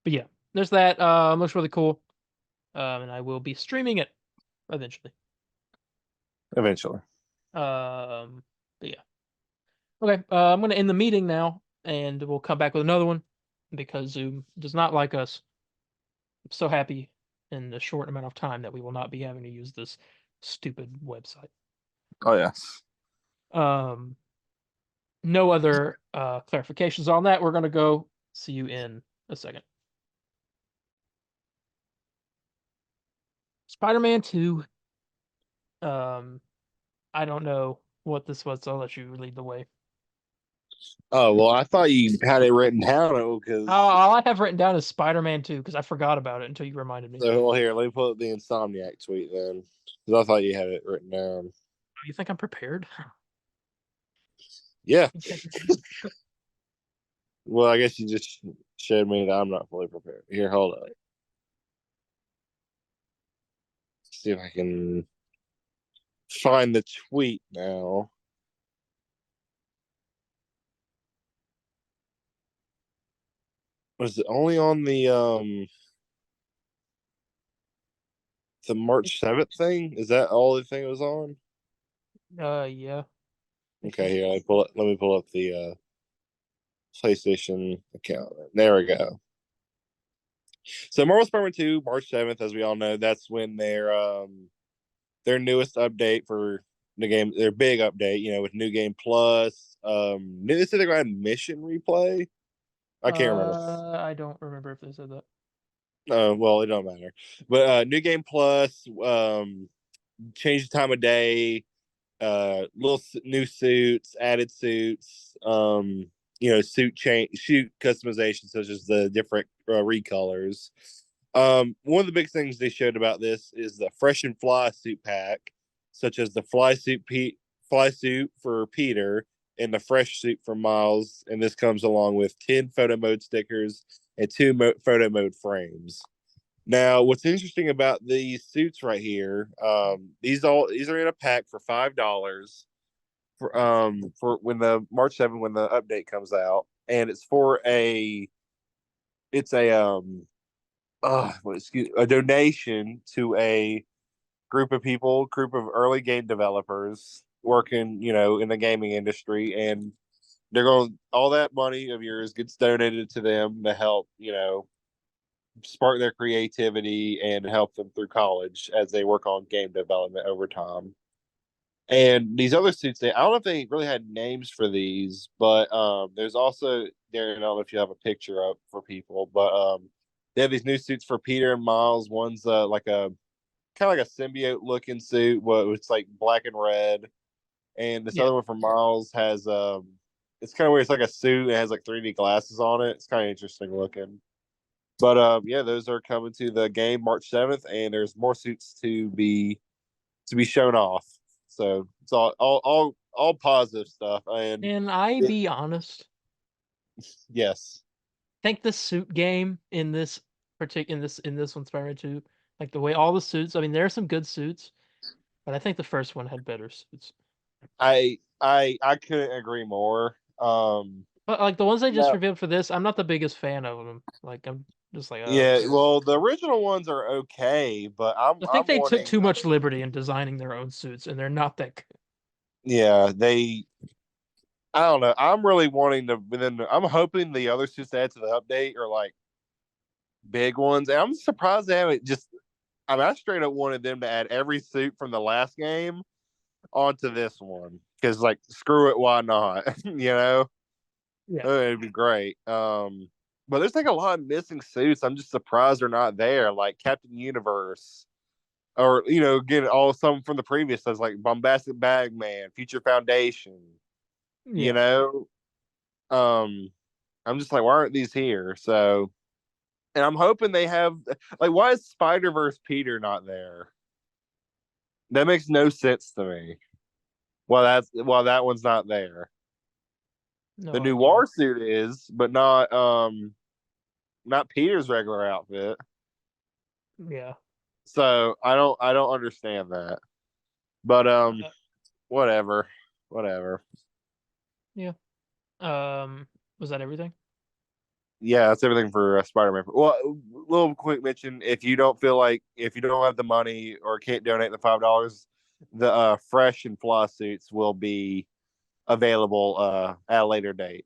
yeah, there's that. Looks really cool. And I will be streaming it eventually. But yeah. Okay. I'm gonna end the meeting now, and we'll come back with another one because Zoom does not like us. I'm so happy in the short amount of time that we will not be having to use this stupid website. Oh yes. No other clarifications on that. We're gonna go see you in a second. Spider-Man 2. I don't know what this was, so I'll let you lead the way. Oh well, I thought you had it written down because. All I have written down is Spider-Man 2 because I forgot about it until you reminded me. So well, here, let me pull up the Insomniac tweet then, because I thought you had it written down. You think I'm prepared? Yeah. Well, I guess you just showed me that I'm not fully prepared. Here, hold up. See if I can find the tweet now. Was it only on the March 7th thing? Is that all the thing it was on? Yeah. Okay, here, let me pull up the PlayStation account. There we go. So Marvel Spider-Man 2, March 7th, as we all know, that's when their newest update for the game, their big update, with New Game Plus. They said they're going to have mission replay. I can't remember. I don't remember if they said that. Well, it don't matter. But New Game Plus, change the time of day, little new suits, added suits, suit customization such as the different recolors. One of the big things they showed about this is the fresh and fly suit pack, such as the fly suit for Peter and the fresh suit for Miles, and this comes along with 10 photo mode stickers and 2 photo mode frames. Now, what's interesting about these suits right here, these are in a pack for $5 for when the March 7th when the update comes out, and it's a donation to a group of early game developers working, in the gaming industry, and all that money of yours gets donated to them to help, spark their creativity and help them through college as they work on game development over time. And these other suits, I don't know if they really had names for these, but there's also Darren. I don't know if you have a picture up for people, but they have these new suits for Peter and Miles. One's like a kind of like a symbiote looking suit, it's like black and red, and this other one for Miles has it's kind of weird. It's like a suit. It has like 3D glasses on it. It's kind of interesting looking. But yeah, those are coming to the game March 7th, and there's more suits to be shown off. So it's all positive stuff. And Can I be honest? yes, I think the suit game in this one Spider-Man 2, like the way all the suits, I mean there are some good suits, but I think the first one had better suits. I couldn't agree more. But like the ones they just No. revealed for this, I'm not the biggest fan of them. Like I'm just like, Yeah, well, the original ones are okay, but I think they took wanting, too much liberty in designing their own suits, and they're not that good. yeah, I don't know. I'm really wanting to. I'm hoping the other suits they add to the update are like big ones, and I'm surprised they haven't just. I straight up wanted them to add every suit from the last game onto this one because, like, screw it, why not? Yeah. It'd be great. But there's like a lot of missing suits. I'm just surprised they're not there, like Captain Universe, or again, all some from the previous ones, like Bombastic Bagman, Future Foundation. You Yeah. know, I'm just like, why aren't these here? So, and I'm hoping they have, like, why is Spider-Verse Peter not there? That makes no sense to me. Well, that one's not there. No The idea. Noir suit is, but not Peter's regular outfit. Yeah. So I don't understand that. But whatever. Yeah. Was that everything? Yeah, that's everything for Spider-Man. Well, little quick mention: if you don't have the money or can't donate the $5, the fresh and fly suits will be available at a later date.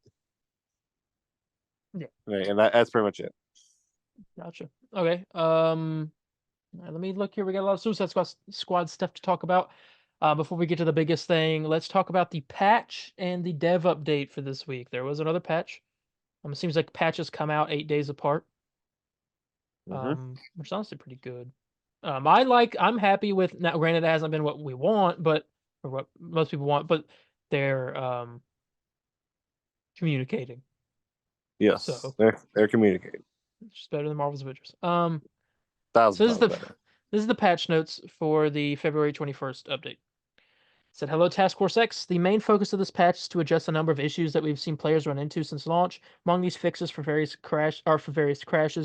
Yeah. Right, and that's pretty much it. Gotcha. Okay. Let me look here. We got a lot of Suicide Squad stuff to talk about. Before we get to the biggest thing, let's talk about the patch and the dev update for this week. There was another patch. It seems like patches come out 8 days apart. Mm-hmm. Which is honestly pretty good. I'm happy with now. Granted, it hasn't been what we want, but or what most people want, but they're communicating. Yes, So they're communicating. it's better than Marvel's Avengers. Thousand So this is times the better. this is the patch notes for the February 21st update. Said, hello, Task Force X. The main focus of this patch is to adjust the number of issues that we've seen players run into since launch. Among these fixes for various crashes,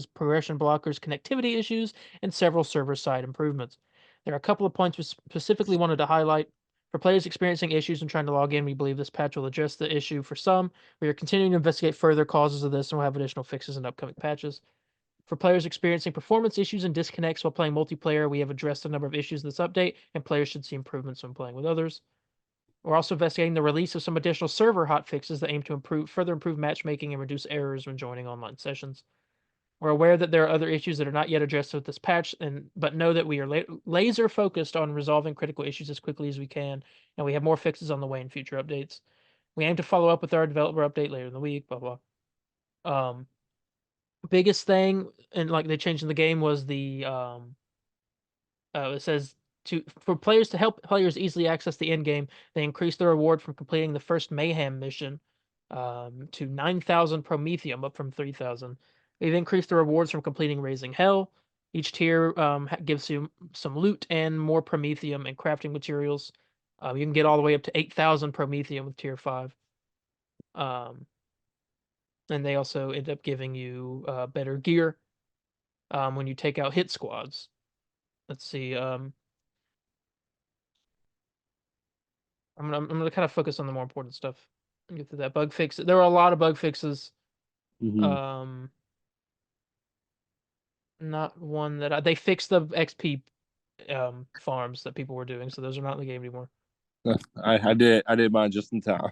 progression blockers, connectivity issues, and several server-side improvements. There are a couple of points we specifically wanted to highlight. For players experiencing issues and trying to log in, we believe this patch will address the issue for some. We are continuing to investigate further causes of this and will have additional fixes in upcoming patches. For players experiencing performance issues and disconnects while playing multiplayer, we have addressed a number of issues in this update, and players should see improvements when playing with others. We're also investigating the release of some additional server hotfixes that aim to further improve matchmaking and reduce errors when joining online sessions. We're aware that there are other issues that are not yet addressed with this patch, but know that we are laser focused on resolving critical issues as quickly as we can, and we have more fixes on the way in future updates. We aim to follow up with our developer update later in the week. Blah blah. Biggest thing, and like they changed in the game, was the it says for players to help players easily access the end game, they increased the reward from completing the first Mayhem mission to 9,000 Promethium, up from 3,000. They've increased the rewards from completing Raising Hell. Each tier gives you some loot and more Promethium and crafting materials. You can get all the way up to 8,000 Promethium with tier 5. And they also end up giving you better gear when you take out hit squads. Let's see. I'm gonna kind of focus on the more important stuff and get to that bug fix. There were a lot of bug fixes. Mhm. Not one that they fixed the XP farms that people were doing, so those are not in the game anymore. I did mine just in time.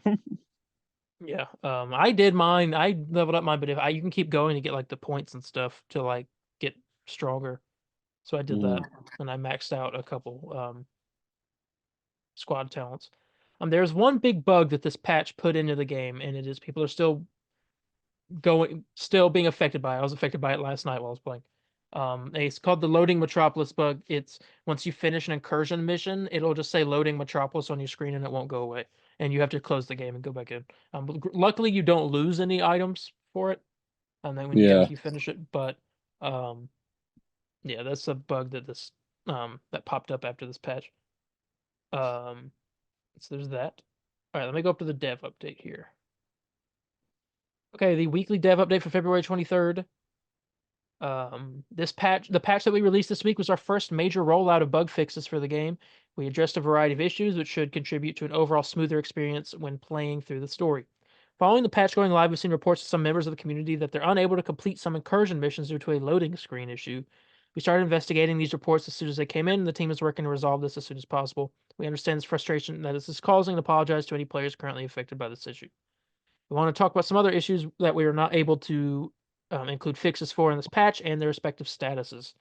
Yeah. I did mine. I leveled up mine, but if you can keep going to get like the points and stuff to like get stronger. So I did that, and I maxed out a couple squad talents. There's one big bug that this patch put into the game, and it is people are still being affected by it. I was affected by it last night while I was playing. It's called the loading Metropolis bug. It's once you finish an incursion mission, it'll just say loading Metropolis on your screen and it won't go away. And you have to close the game and go back in. Luckily you don't lose any items for it. And then when Yeah. you finish it, but yeah, that's a bug that that popped up after this patch. So there's that. All right, let me go up to the dev update here. Okay, the weekly dev update for February 23rd. The patch that we released this week was our first major rollout of bug fixes for the game. We addressed a variety of issues, which should contribute to an overall smoother experience when playing through the story. Following the patch going live, we've seen reports from some members of the community that they're unable to complete some incursion missions due to a loading screen issue. We started investigating these reports as soon as they came in, and the team is working to resolve this as soon as possible. We understand this frustration that this is causing and apologize to any players currently affected by this issue. We want to talk about some other issues that we are not able to include fixes for in this patch and their respective statuses.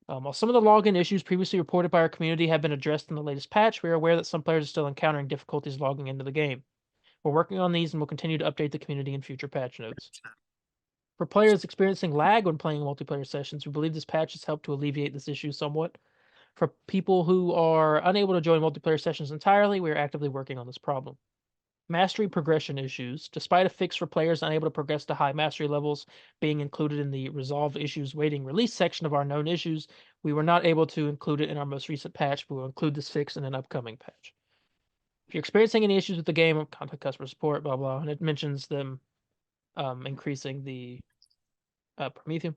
While some of the login issues previously reported by our community have been addressed in the latest patch, we are aware that some players are still encountering difficulties logging into the game. We're working on these and will continue to update the community in future patch notes. For players experiencing lag when playing multiplayer sessions, we believe this patch has helped to alleviate this issue somewhat. For people who are unable to join multiplayer sessions entirely, we are actively working on this problem. Mastery progression issues. Despite a fix for players unable to progress to high mastery levels being included in the resolve issues waiting release section of our known issues, we were not able to include it in our most recent patch, but we'll include this fix in an upcoming patch. If you're experiencing any issues with the game, contact customer support, blah blah, and it mentions them increasing the Prometheum.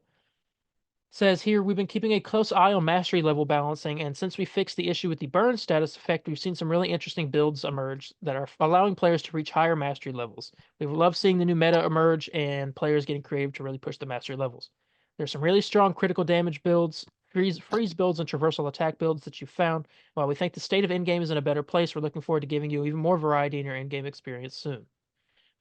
Says here, we've been keeping a close eye on mastery level balancing, and since we fixed the issue with the burn status effect, we've seen some really interesting builds emerge that are allowing players to reach higher mastery levels. We've loved seeing the new meta emerge and players getting creative to really push the mastery levels. There's some really strong critical damage builds, freeze builds, and traversal attack builds that you've found. While we think the state of endgame is in a better place, we're looking forward to giving you even more variety in your endgame experience soon.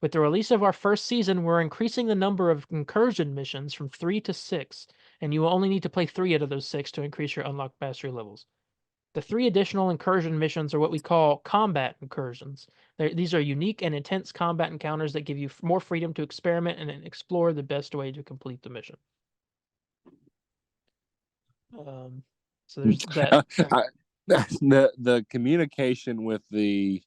With the release of our first season, we're increasing the number of incursion missions from 3 to 6, and you will only need to play 3 out of those 6 to increase your unlocked mastery levels. The 3 additional incursion missions are what we call combat incursions. These are unique and intense combat encounters that give you more freedom to experiment and explore the best way to complete the mission. So there's that. The communication with the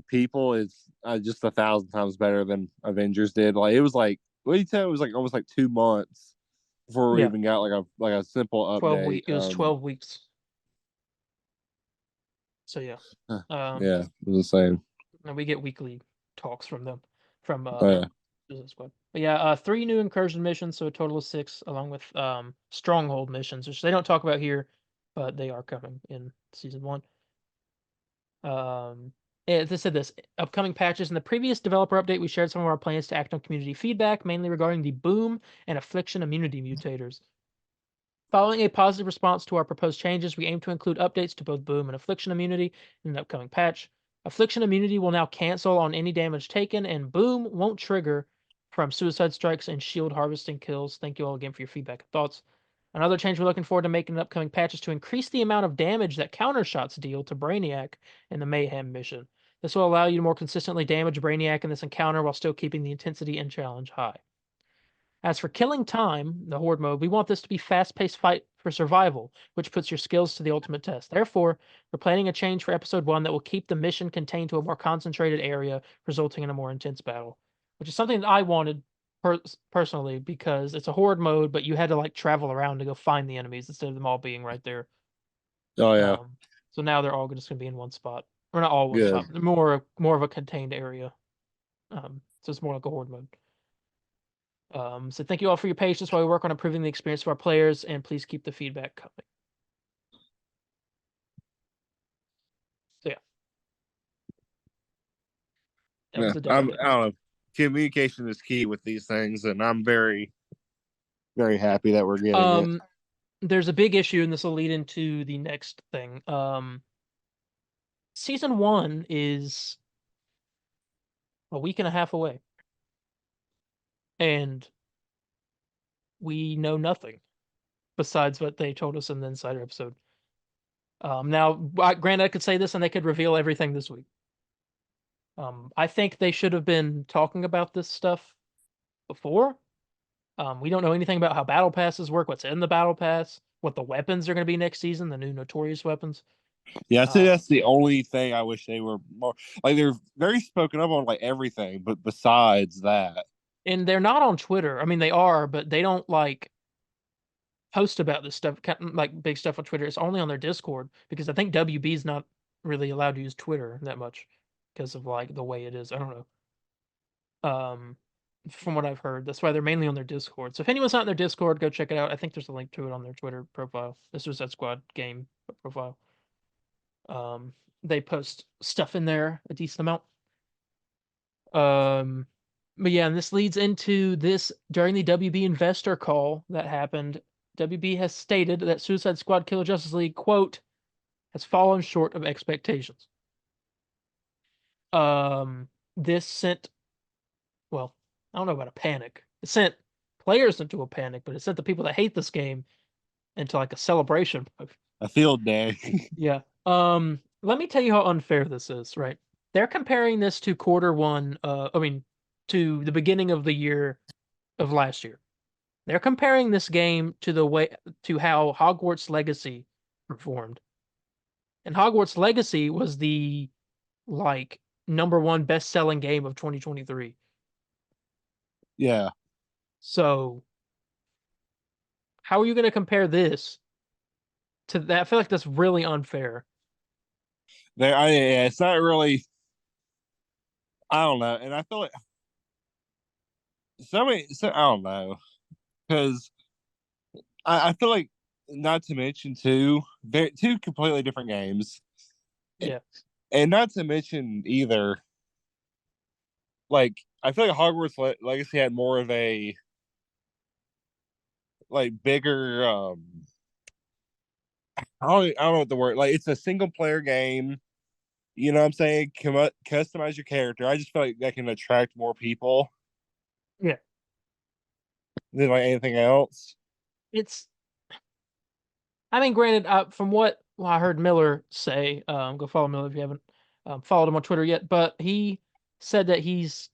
people is just 1,000 times better than Avengers did. Like it was like, what do you tell? It was like almost like 2 months before we Yeah. even got like a simple update. 12 weeks. It was 12 weeks. So yeah. Yeah, it was the same. And we get weekly talks from them from Yeah. Suicide Squad. But yeah, 3 new incursion missions, so a total of 6, along with stronghold missions, which they don't talk about here, but they are coming in season 1. They said this upcoming patches in the previous developer update. We shared some of our plans to act on community feedback, mainly regarding the Boom and Affliction immunity mutators. Following a positive response to our proposed changes, we aim to include updates to both Boom and Affliction immunity in an upcoming patch. Affliction immunity will now cancel on any damage taken, and Boom won't trigger from suicide strikes and shield harvesting kills. Thank you all again for your feedback and thoughts. Another change we're looking forward to making in upcoming patches to increase the amount of damage that counter shots deal to Brainiac in the Mayhem mission. This will allow you to more consistently damage Brainiac in this encounter while still keeping the intensity and challenge high. As for killing time, the Horde mode, we want this to be fast-paced fight for survival, which puts your skills to the ultimate test. Therefore, we're planning a change for Episode 1 that will keep the mission contained to a more concentrated area, resulting in a more intense battle, which is something that I wanted personally, because it's a Horde mode, but you had to like travel around to go find the enemies instead of them all being right there. Oh yeah. So now they're all just going to be in one spot, or not all one Good. spot, more of a contained area. So it's more like a Horde mode. So thank you all for your patience while we work on improving the experience of our players, and please keep the feedback coming. So yeah. That was the I demo. don't know. Communication is key with these things, and I'm very, very happy that we're getting it. There's a big issue, and this will lead into the next thing. Season 1 is a week and a half away, and we know nothing besides what they told us in the Insider episode. Now, granted, I could say this, and they could reveal everything this week. I think they should have been talking about this stuff before. We don't know anything about how battle passes work, what's in the battle pass, what the weapons are going to be next season, the new notorious weapons. Yeah, I say that's the only thing I wish they were more like. They're very spoken up on like everything, but besides that, And they're not on Twitter. I mean, they are, but they don't like post about this stuff, like big stuff on Twitter. It's only on their Discord, because I think WB is not really allowed to use Twitter that much because of like the way it is. I don't know. From what I've heard, that's why they're mainly on their Discord. So if anyone's not in their Discord, go check it out. I think there's a link to it on their Twitter profile. This was that Squad game profile. They post stuff in there a decent amount. But yeah, and this leads into this during the WB investor call that happened. WB has stated that Suicide Squad Killer Justice League, quote, has fallen short of expectations. This sent, well, I don't know about a panic. It sent players into a panic, but it sent the people that hate this game into like a celebration. a field day. Yeah. Let me tell you how unfair this is, right? They're comparing this to to the beginning of the year of last year. They're comparing this game to how Hogwarts Legacy performed. And Hogwarts Legacy was the like #1 best-selling game of 2023. Yeah. So how are you going to compare this to that? I feel like that's really unfair. It's not really. I don't know, and I feel like I don't know, because I feel like, not to mention two completely different games. Yeah. And not to mention either, like, I feel like Hogwarts Legacy had more of a like bigger I don't know what the word, like, it's a single player game, you know what I'm saying? Customize your character. I just feel like that can attract more people. Yeah. Than like anything else. I mean, granted, from what I heard Miller say, go follow Miller if you haven't followed him on Twitter yet, but he said that he's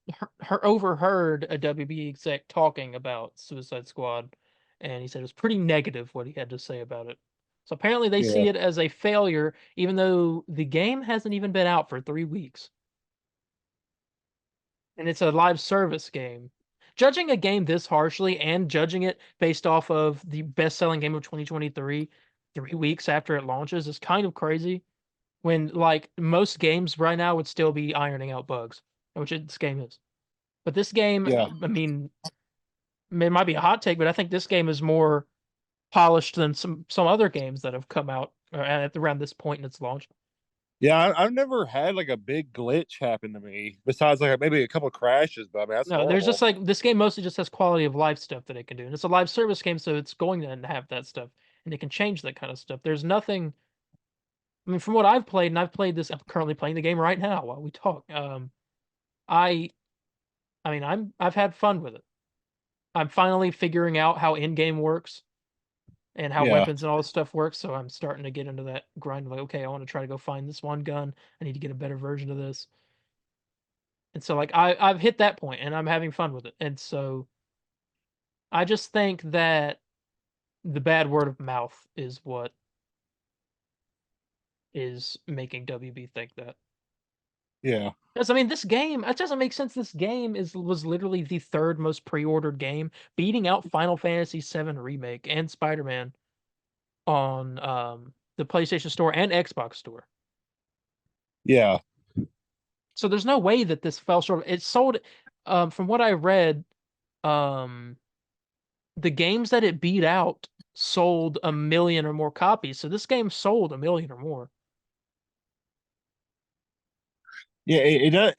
overheard a WB exec talking about Suicide Squad, and he said it was pretty negative what he had to say about it. So apparently they see Yeah. it as a failure, even though the game hasn't even been out for 3 weeks. And it's a live service game. Judging a game this harshly and judging it based off of the best-selling game of 2023 3 weeks after it launches is kind of crazy. When like most games right now would still be ironing out bugs, which this game is. But this game, Yeah. I mean, it might be a hot take, but I think this game is more polished than some other games that have come out at around this point in its launch. Yeah, I've never had like a big glitch happen to me besides like maybe a couple of crashes, but I mean that's No, there's just normal. like this game mostly just has quality of life stuff that it can do, and it's a live service game, so it's going to have that stuff, and it can change that kind of stuff. There's nothing. I mean, from what I've played, and I've played this, I'm currently playing the game right now while we talk. I, I mean, I've had fun with it. I'm finally figuring out how in-game works and how Yeah. weapons and all this stuff works. So I'm starting to get into that grind of like, okay, I want to try to go find this one gun. I need to get a better version of this. And so like I've hit that point and I'm having fun with it. And so I just think that the bad word of mouth is what is making WB think that. Yeah. Because I mean, this game it doesn't make sense. This game was literally the third most pre-ordered game, beating out Final Fantasy VII Remake and Spider-Man on the PlayStation Store and Xbox Store. Yeah. So there's no way that this fell short. It sold, from what I read, um, the games that it beat out sold 1 million or more copies. So this game sold 1 million or more. Yeah, it does.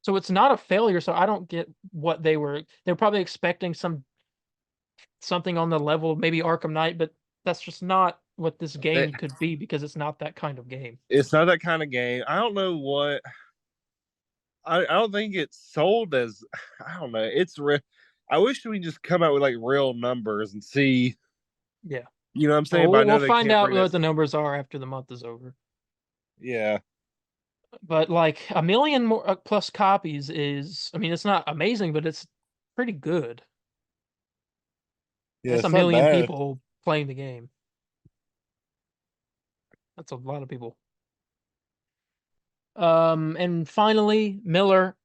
So it's not a failure. So I don't get what they're probably expecting something on the level of maybe Arkham Knight, but that's just not what this game could be because it's not that kind of game. It's not that kind of game. I don't know what. I don't think it's sold as. I don't know. It's real. I wish we just come out with like real numbers and see. Yeah. You know what I'm So saying? But I know we'll they find can't out bring what that. the numbers are after the month is over. Yeah. But like 1 million more plus copies is, I mean, it's not amazing, but it's pretty good. Yeah. That's a It's not million bad. people playing the game. That's a lot of people. And finally, Miller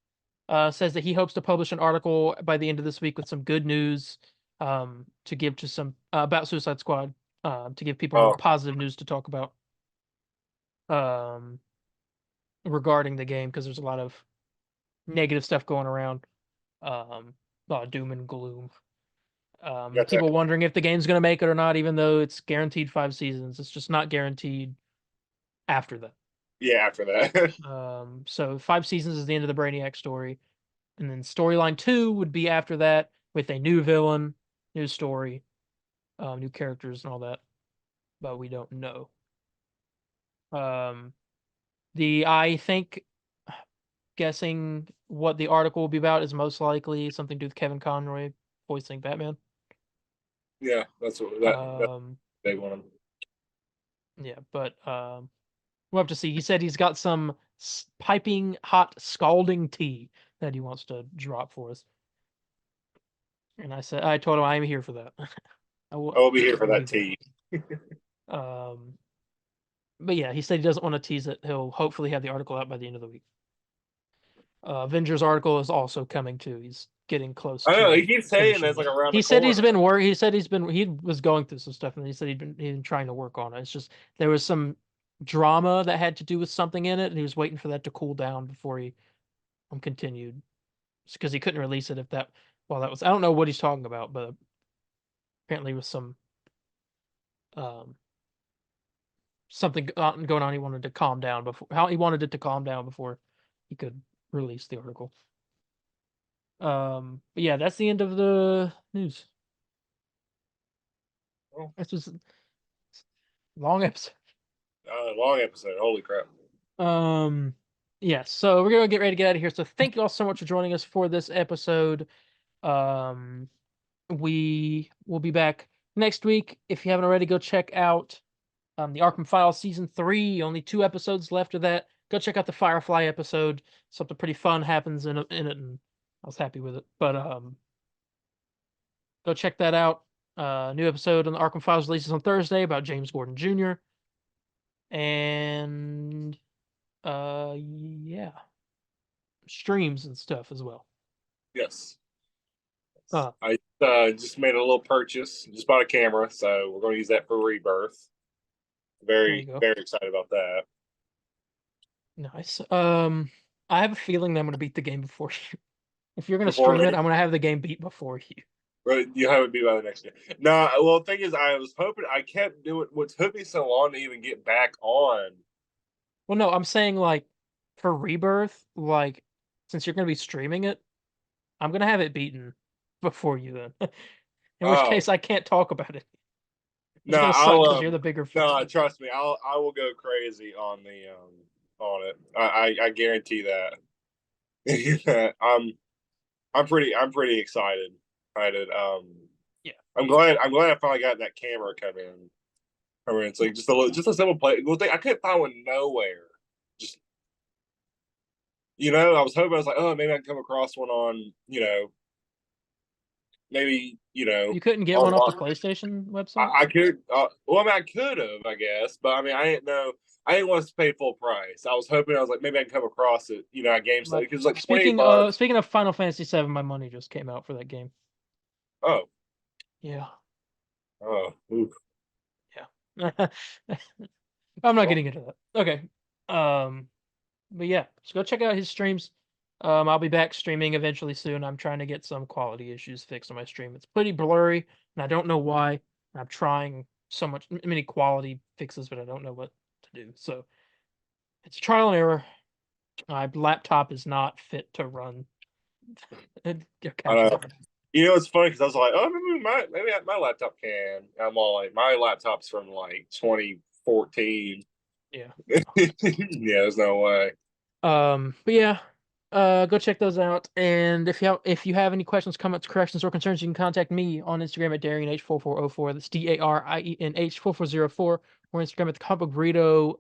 says that he hopes to publish an article by the end of this week with some good news to give to some about Suicide Squad to give people more Oh, positive news to talk about um, regarding the game because there's a lot of negative stuff going around, a lot of doom and gloom. got that. People wondering if the game's going to make it or not, even though it's guaranteed 5 seasons. It's just not guaranteed after that. Yeah, after that. So 5 seasons is the end of the Brainiac story, and then storyline 2 would be after that with a new villain, new story, new characters, and all that. But we don't know. I think guessing what the article will be about is most likely something to do with Kevin Conroy voicing Batman. Yeah, that's that's Um, big one. yeah, but we'll have to see. He said he's got some piping hot scalding tea that he wants to drop for us. And I told him I'm here for that. I will be here for will that be tea. but yeah, he said he doesn't want to tease it. He'll hopefully have the article out by the end of the week. Avengers article is also coming too. He's getting close I know to he keeps saying that's like around He the said corner. he said he was going through some stuff and he said he'd been trying to work on it. It's just there was some drama that had to do with something in it and he was waiting for that to cool down before he continued. Because he couldn't release it if that while that was I don't know what he's talking about, but apparently with some something going on he wanted to calm down before how he wanted it to calm down before he could release the article. But yeah, that's the end of the news. Oh. This was a long episode. Long episode. Holy crap. Yeah, so we're gonna get ready to get out of here. So thank you all so much for joining us for this episode. We will be back next week. If you haven't already, go check out the Arkham Files Season 3. Only 2 episodes left of that. Go check out the Firefly episode. Something pretty fun happens in it, and I was happy with it. But go check that out. New episode on the Arkham Files releases on Thursday about James Gordon Jr. And yeah, streams and stuff as well. Yes. Uh, I just made a little purchase. Just bought a camera, so we're going to use that for Rebirth. There you Very, go. very excited about that. Nice. I have a feeling that I'm going to beat the game before you. If you're going to Before stream it, me? I'm going to have the game beat before you. But you have it be by the next day. No, well, the thing is, I was hoping I kept doing what took me so long to even get back on. Well, no, I'm saying like for Rebirth, like since you're going to be streaming it, I'm going to have it beaten before you then. In which case, I can't talk about it. It's No, going to suck because you're the bigger fan. No, trust me, I will go crazy on the on it. I guarantee that. I'm pretty excited. Yeah. I'm glad I finally got that camera come in. I mean, it's like just a simple play. Well, thing I couldn't find one nowhere. Just I was hoping, I was like, oh, maybe I can come across one on maybe You couldn't get one off the PlayStation website? I could. Well, I mean, I could have, I guess, but I mean, I didn't know. I didn't want to pay full price. I was hoping, I was like, maybe I can come across it, at GameStop, because like $28. Speaking of Final Fantasy VII, my money just came out for that game. Oh, Yeah. oh, oof. Yeah. I'm not getting into that. Okay. But yeah, so go check out his streams. I'll be back streaming eventually soon. I'm trying to get some quality issues fixed on my stream. It's pretty blurry, and I don't know why. I'm trying many quality fixes, but I don't know what to do. So it's trial and error. My laptop is not fit to run. It's funny because I was like, oh, maybe my laptop can. I'm all like, my laptop's from like 2014. Yeah. Yeah, there's no way. But yeah, go check those out. And if you have any questions, comments, corrections, or concerns, you can contact me on Instagram at DarienH4404. That's DARIENH4404, or Instagram at the Comic Book Burrito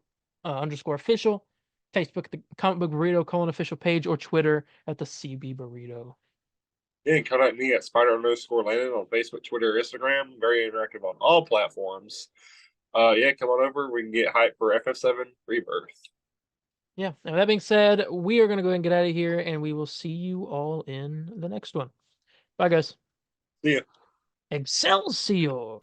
_official, Facebook at the Comic Book Burrito _official page, or Twitter at the CB Burrito. Yeah, and contact me at Spider_Landon on Facebook, Twitter, Instagram. Very interactive on all platforms. Yeah, come on over. We can get hype for FF7 Rebirth. Yeah, and that being said, we are going to go ahead and get out of here, and we will see you all in the next one. Bye, guys. See ya. Excelsior!